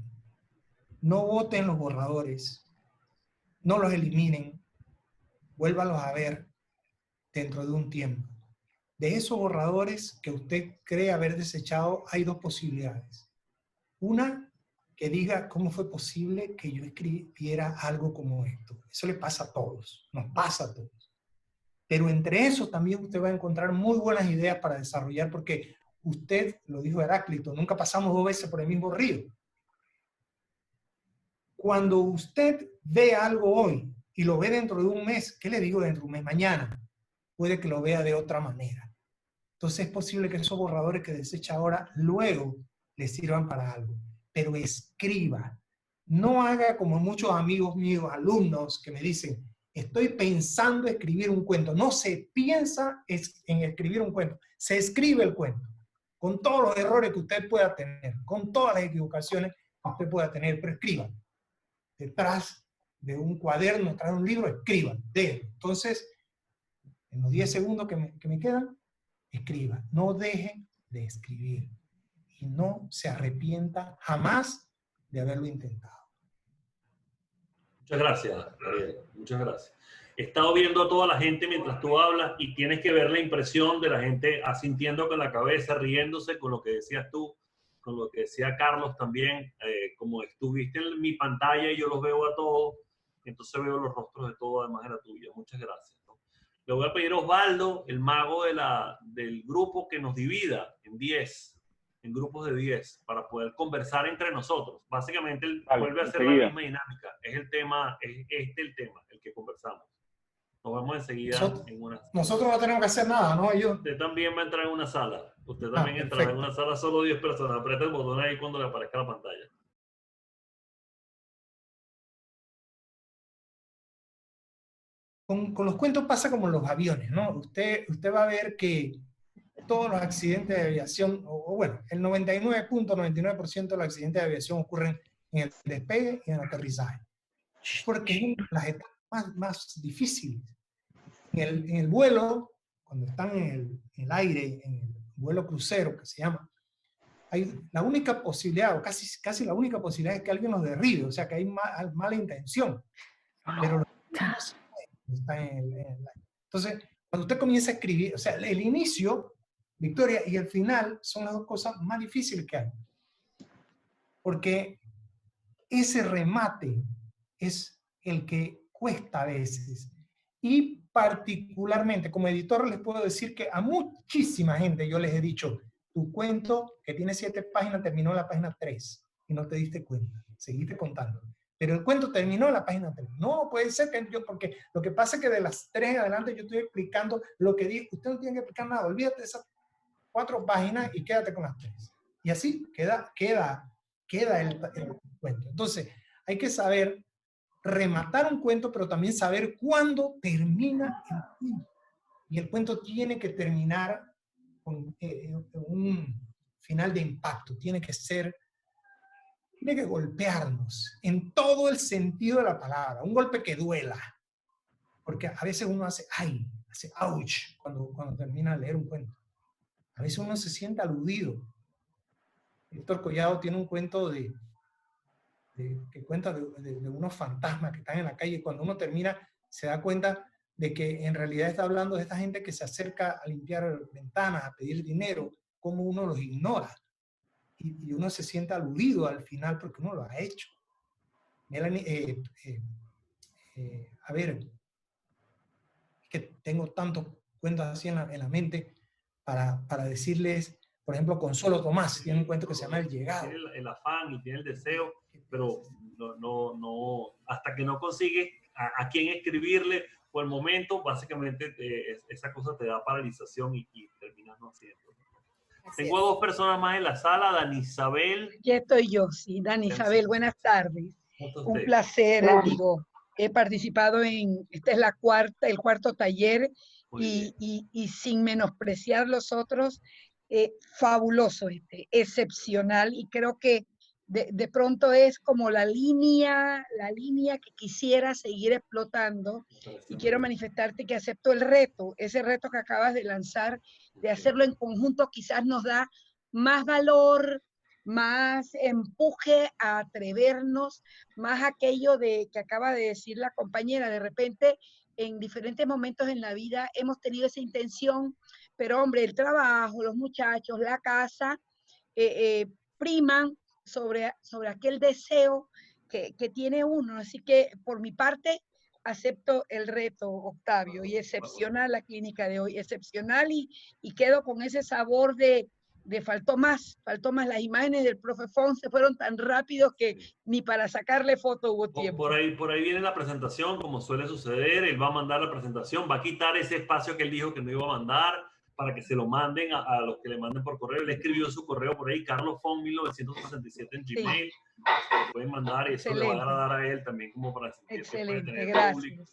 No boten los borradores. No los eliminen. Vuélvalos a ver dentro de un tiempo. De esos borradores que usted cree haber desechado, hay dos posibilidades. Una, que diga cómo fue posible que yo escribiera algo como esto. Eso le pasa a todos, nos pasa a todos. Pero entre esos también usted va a encontrar muy buenas ideas para desarrollar, porque usted, lo dijo Heráclito, nunca pasamos 2 veces por el mismo río. Cuando usted ve algo hoy y lo ve dentro de un mes, ¿qué le digo dentro de un mes? Mañana, puede que lo vea de otra manera. Entonces es posible que esos borradores que desecha ahora, luego le sirvan para algo. Pero escriba. No haga como muchos amigos míos, alumnos, que me dicen, estoy pensando en escribir un cuento. No se piensa en escribir un cuento, se escribe el cuento. Con todos los errores que usted pueda tener, con todas las equivocaciones que usted pueda tener, pero escriba. Detrás de un cuaderno, detrás de un libro, escriba. Entonces, en los 10 segundos que me quedan, escriba. No deje de escribir. Y no se arrepienta jamás de haberlo intentado. Muchas gracias, Ariel. Muchas gracias. He estado viendo a toda la gente mientras tú hablas y tienes que ver la impresión de la gente asintiendo con la cabeza, riéndose con lo que decías tú, con lo que decía Carlos también. Como estuviste en mi pantalla y yo los veo a todos, entonces veo los rostros de todos, además de la tuya. Muchas gracias, ¿no? Le voy a pedir a Osvaldo, el mago del grupo, que nos divida en 10, en grupos de 10, para poder conversar entre nosotros. Básicamente, vuelve a ser la misma dinámica. Es el tema, es el tema, el que conversamos. Nos vemos enseguida en una... Nosotros no tenemos que hacer nada, ¿no? Usted también va a entrar en una sala. Usted también entrará en una sala, solo 10 personas. Aprieta el botón ahí cuando le aparezca la pantalla. Con los cuentos pasa como los aviones, ¿no? Usted va a ver que todos los accidentes de aviación, o bueno, el 99.99% de los accidentes de aviación ocurren en el despegue y en el aterrizaje. Porque son las etapas más difíciles. En el vuelo, cuando están en el aire, en el vuelo crucero, que se llama, hay la única posibilidad, o casi la única posibilidad, es que alguien nos derribe, o sea, que hay mala intención. Pero los están en el aire. Entonces, cuando usted comienza a escribir, o sea, el inicio, Victoria, y el final son las dos cosas más difíciles que hay. Porque ese remate es el que cuesta a veces. Y particularmente, como editor, les puedo decir que a muchísima gente yo les he dicho, tu cuento que tiene 7 páginas terminó en la página 3 y no te diste cuenta, seguiste contando. Pero el cuento terminó en la página 3. No, puede ser que yo, porque lo que pasa es que de las 3 en adelante yo estoy explicando lo que dije. Usted no tiene que explicar nada, olvídate de esa. 4 páginas y quédate con las 3. Y así queda el cuento. Entonces, hay que saber rematar un cuento, pero también saber cuándo termina el cuento. Y el cuento tiene que terminar con un final de impacto, tiene que golpearnos en todo el sentido de la palabra, un golpe que duela. Porque a veces uno hace ouch cuando termina de leer un cuento. A veces uno se siente aludido. Héctor Collado tiene un cuento que cuenta de unos fantasmas que están en la calle, y cuando uno termina se da cuenta de que en realidad está hablando de esta gente que se acerca a limpiar ventanas, a pedir dinero, cómo uno los ignora. Y uno se siente aludido al final porque uno lo ha hecho. Melanie, a ver, es que tengo tantos cuentos así en la mente para decirles, por ejemplo, Consuelo Tomás tiene un cuento que se llama El Llegado. Tiene el afán y tiene el deseo, pero no, hasta que no consigues a quién escribirle por el momento, básicamente esa cosa te da paralización y terminas no haciendo. Tengo a 2 personas más en la sala, Dani Isabel. Aquí estoy yo, sí, Dani Isabel, buenas tardes. Un placer, digo, he participado esta es el cuarto taller y sin menospreciar los otros, fabuloso, excepcional, y creo que de pronto es como la línea que quisiera seguir explotando, y quiero manifestarte que acepto el reto, ese reto que acabas de lanzar, de hacerlo en conjunto, quizás nos da más valor, más empuje a atrevernos, más aquello que acaba de decir la compañera. De repente, en diferentes momentos en la vida hemos tenido esa intención, pero hombre, el trabajo, los muchachos, la casa, priman sobre aquel deseo que tiene uno. Así que por mi parte acepto el reto, Octavio, y excepcional la clínica de hoy, excepcional, y quedo con ese sabor de faltó más. Las imágenes del profe Fon se fueron tan rápidos que ni para sacarle foto hubo tiempo. Por ahí viene la presentación, como suele suceder. Él va a mandar la presentación, va a quitar ese espacio que él dijo que no iba a mandar para que se lo manden a los que le manden por correo. Él escribió su correo por ahí, carlosfon1967 en Gmail. Sí. Lo pueden mandar y eso le va a agradar a él también como para sentir que puede tener público.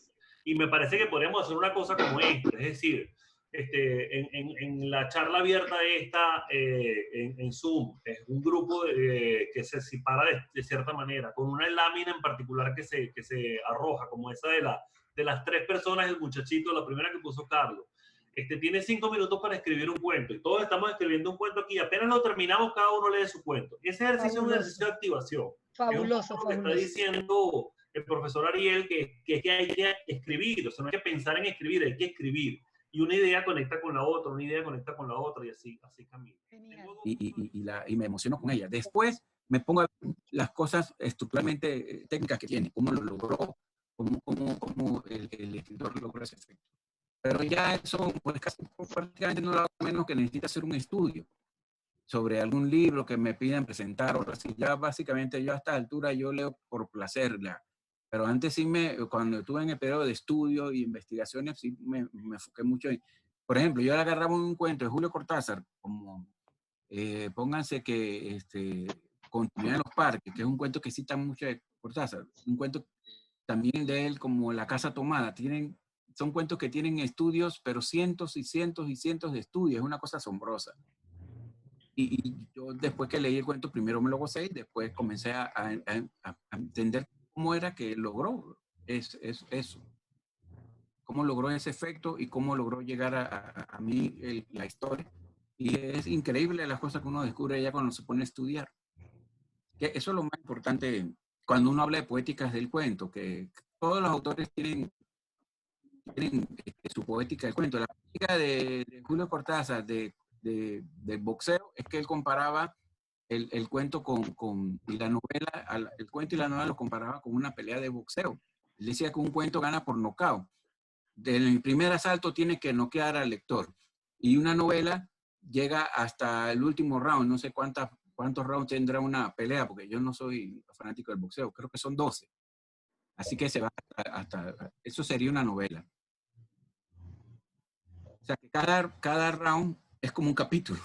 Y me parece que podríamos hacer una cosa como esta, es decir, en la charla abierta esta en Zoom, es un grupo que se separa de cierta manera, con una lámina en particular que se arroja, como esa de las 3 personas, el muchachito, la primera que puso Carlos. Tiene 5 minutos para escribir un cuento, y todos estamos escribiendo un cuento aquí, apenas lo terminamos, cada uno lee su cuento. Ese ejercicio es un ejercicio de activación. Fabuloso, es un poco lo que está diciendo el profesor Ariel, que hay que escribir, o sea, no hay que pensar en escribir, hay que escribir. Y una idea conecta con la otra, una idea conecta con la otra, y así camina. Y me emociono con ella. Después me pongo a ver las cosas estructuralmente técnicas que tiene, cómo lo logró, cómo el escritor logró ese efecto. Pero ya eso, pues casi prácticamente no lo hago, menos que necesita hacer un estudio sobre algún libro que me pidan presentar o así. Ya básicamente yo a esta altura yo leo por placer. Pero antes sí cuando estuve en el periodo de estudio y investigaciones, sí me enfoqué mucho en, por ejemplo, yo agarraba un cuento de Julio Cortázar, como pónganse que Continuidad en los parques, que es un cuento que cita mucho de Cortázar, un cuento también de él como La casa tomada, son cuentos que tienen estudios, pero cientos y cientos y cientos de estudios, es una cosa asombrosa. Y yo después que leí el cuento, primero me lo gocé y después comencé a entender cómo era que logró eso. Cómo logró ese efecto y cómo logró llegar a mí la historia. Y es increíble las cosas que uno descubre ya cuando se pone a estudiar. Que eso es lo más importante cuando uno habla de poéticas del cuento, que todos los autores tienen su poética del cuento. La poética de Julio Cortázar del boxeo es que él comparaba el cuento y la novela, el cuento y la novela los comparaba con una pelea de boxeo. Él decía que un cuento gana por nocaut. En el primer asalto tiene que noquear al lector. Y una novela llega hasta el último round. No sé cuántos rounds tendrá una pelea, porque yo no soy fanático del boxeo. Creo que son 12. Así que se va hasta eso sería una novela. O sea, que cada round es como un capítulo.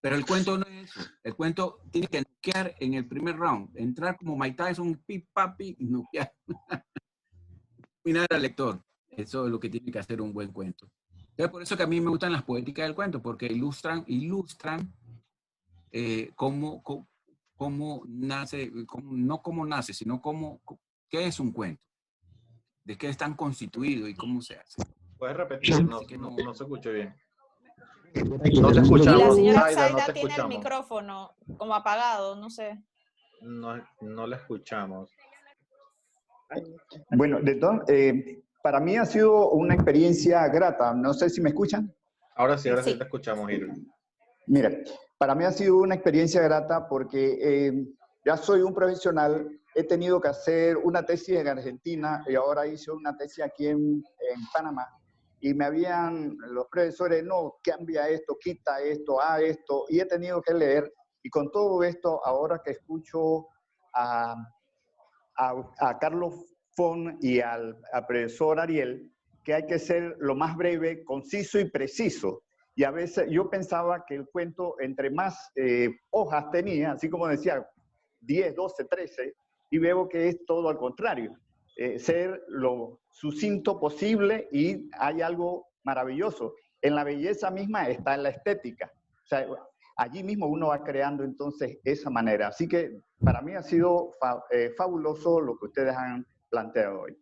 Pero el cuento no es eso. El cuento tiene que noquear en el primer round. Entrar como Mike Tyson, pip, papi, y noquear. Mirar al lector. Eso es lo que tiene que hacer un buen cuento. Entonces, por eso que a mí me gustan las poéticas del cuento, porque ilustran cómo nace, no cómo nace, sino qué es un cuento. De qué están constituidos y cómo se hace. ¿Puedes repetir? No se escucha bien. No te escuchamos. Y la señora Zaida, no Zaida te tiene el escuchamos. micrófono como apagado, no sé. No la escuchamos. Bueno, para mí ha sido una experiencia grata. No sé si me escuchan. Ahora sí te escuchamos, Irving. Mira, para mí ha sido una experiencia grata porque ya soy un profesional, he tenido que hacer una tesis en Argentina y ahora hice una tesis aquí en Panamá. Y los profesores, no, cambia esto, quita esto, esto, y he tenido que leer. Y con todo esto, ahora que escucho a Carlos Fon y al profesor Ariel, que hay que ser lo más breve, conciso y preciso. Y a veces yo pensaba que el cuento, entre más hojas tenía, así como decía, 10, 12, 13, y veo que es todo al contrario. Ser lo sucinto posible, y hay algo maravilloso. En la belleza misma está en la estética. O sea, allí mismo uno va creando entonces esa manera. Así que para mí ha sido fabuloso lo que ustedes han planteado hoy.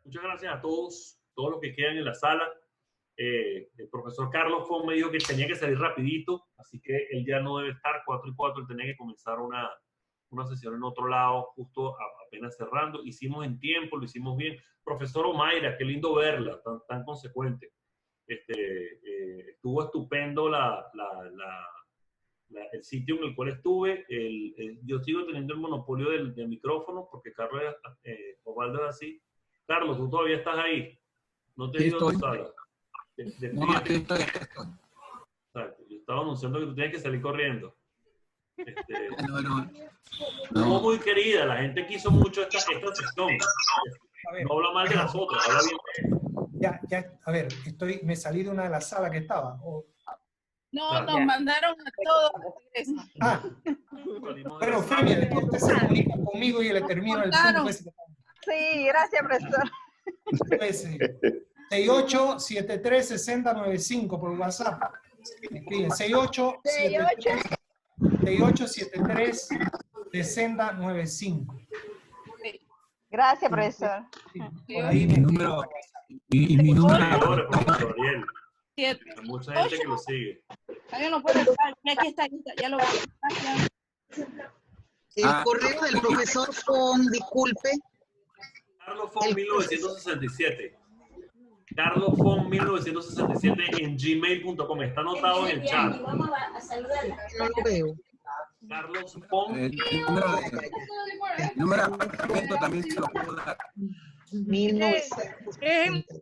Muchas gracias a todos los que quedan en la sala. El profesor Carlos Fon me dijo que tenía que salir rapidito, así que él ya no debe estar 4:04, él tenía que comenzar una sesión en otro lado, justo apenas cerrando. Hicimos en tiempo, lo hicimos bien. Profesor Omaira, qué lindo verla, tan consecuente. Estuvo estupendo el sitio en el cual estuve. Yo sigo teniendo el monopolio del micrófono, porque Carlos Osvaldo es así. Carlos, tú todavía estás ahí. No te he ido a tu sala. No, aquí estoy. Exacto. Yo estaba anunciando que tú tienes que salir corriendo. No. Fue muy querida, la gente quiso mucho esta sesión. No habla mal de las otras, habla bien. Ya, a ver, me salí de una de las salas que estaba. No, nos mandaron a todos. Bueno, Femia, después usted se comunica conmigo y le termino el punto. Sí, gracias, profesor. 68736095 por WhatsApp. Escriben 68736095. Gracias, profesor. Ahí mi número. Mi número. Hay mucha gente que lo sigue. Yo no puedo estar. Aquí está, ya lo veo. El correo del profesor Fon, disculpe. Carlos Fon 1967. Carlos Fon 1967 en gmail.com. Está anotado en el chat. No lo veo. Carlos Fon. El número de apartamento también se lo puedo dar. 1900.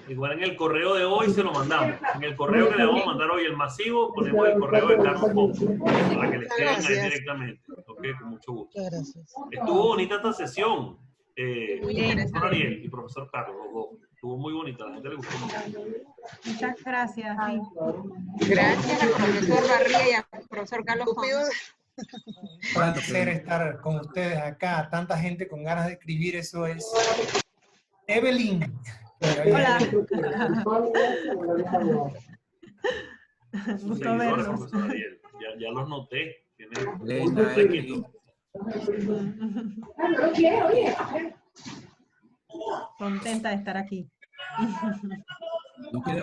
Igual en el correo de hoy se lo mandamos. En el correo que le vamos a mandar hoy, el masivo, ponemos el correo de Carlos Fon para que le escriban ahí directamente. Ok, con mucho gusto. Estuvo bonita esta sesión. Profesor Ariel y profesor Carlos, los dos. Estuvo muy bonita, a la gente le gustó mucho. Muchas gracias. Gracias al profesor Barría y al profesor Carlos Fon. Un placer estar con ustedes acá, tanta gente con ganas de escribir, eso es. Evelyn. Hola. Gusto verlos. Ya los noté. Contenta de estar aquí.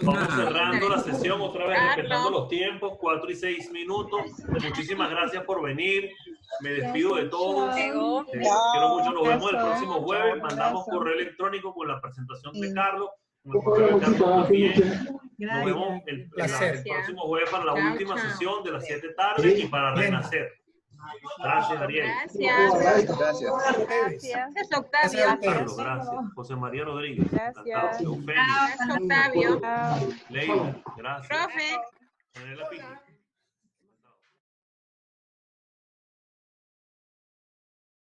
Vamos cerrando la sesión otra vez, respetando los tiempos, 4 y 6 minutos. Muchísimas gracias por venir. Me despido de todos. Quiero mucho. Nos vemos el próximo jueves. Mandamos correo electrónico con la presentación de Carlos. Nos vemos el próximo jueves para la última sesión de las 7 de tarde y para renacer. Gracias, Ariel. Gracias. Es Octavio. Carlos, gracias. José María Rodríguez. Gracias. Octavio. Leila, gracias. Profe.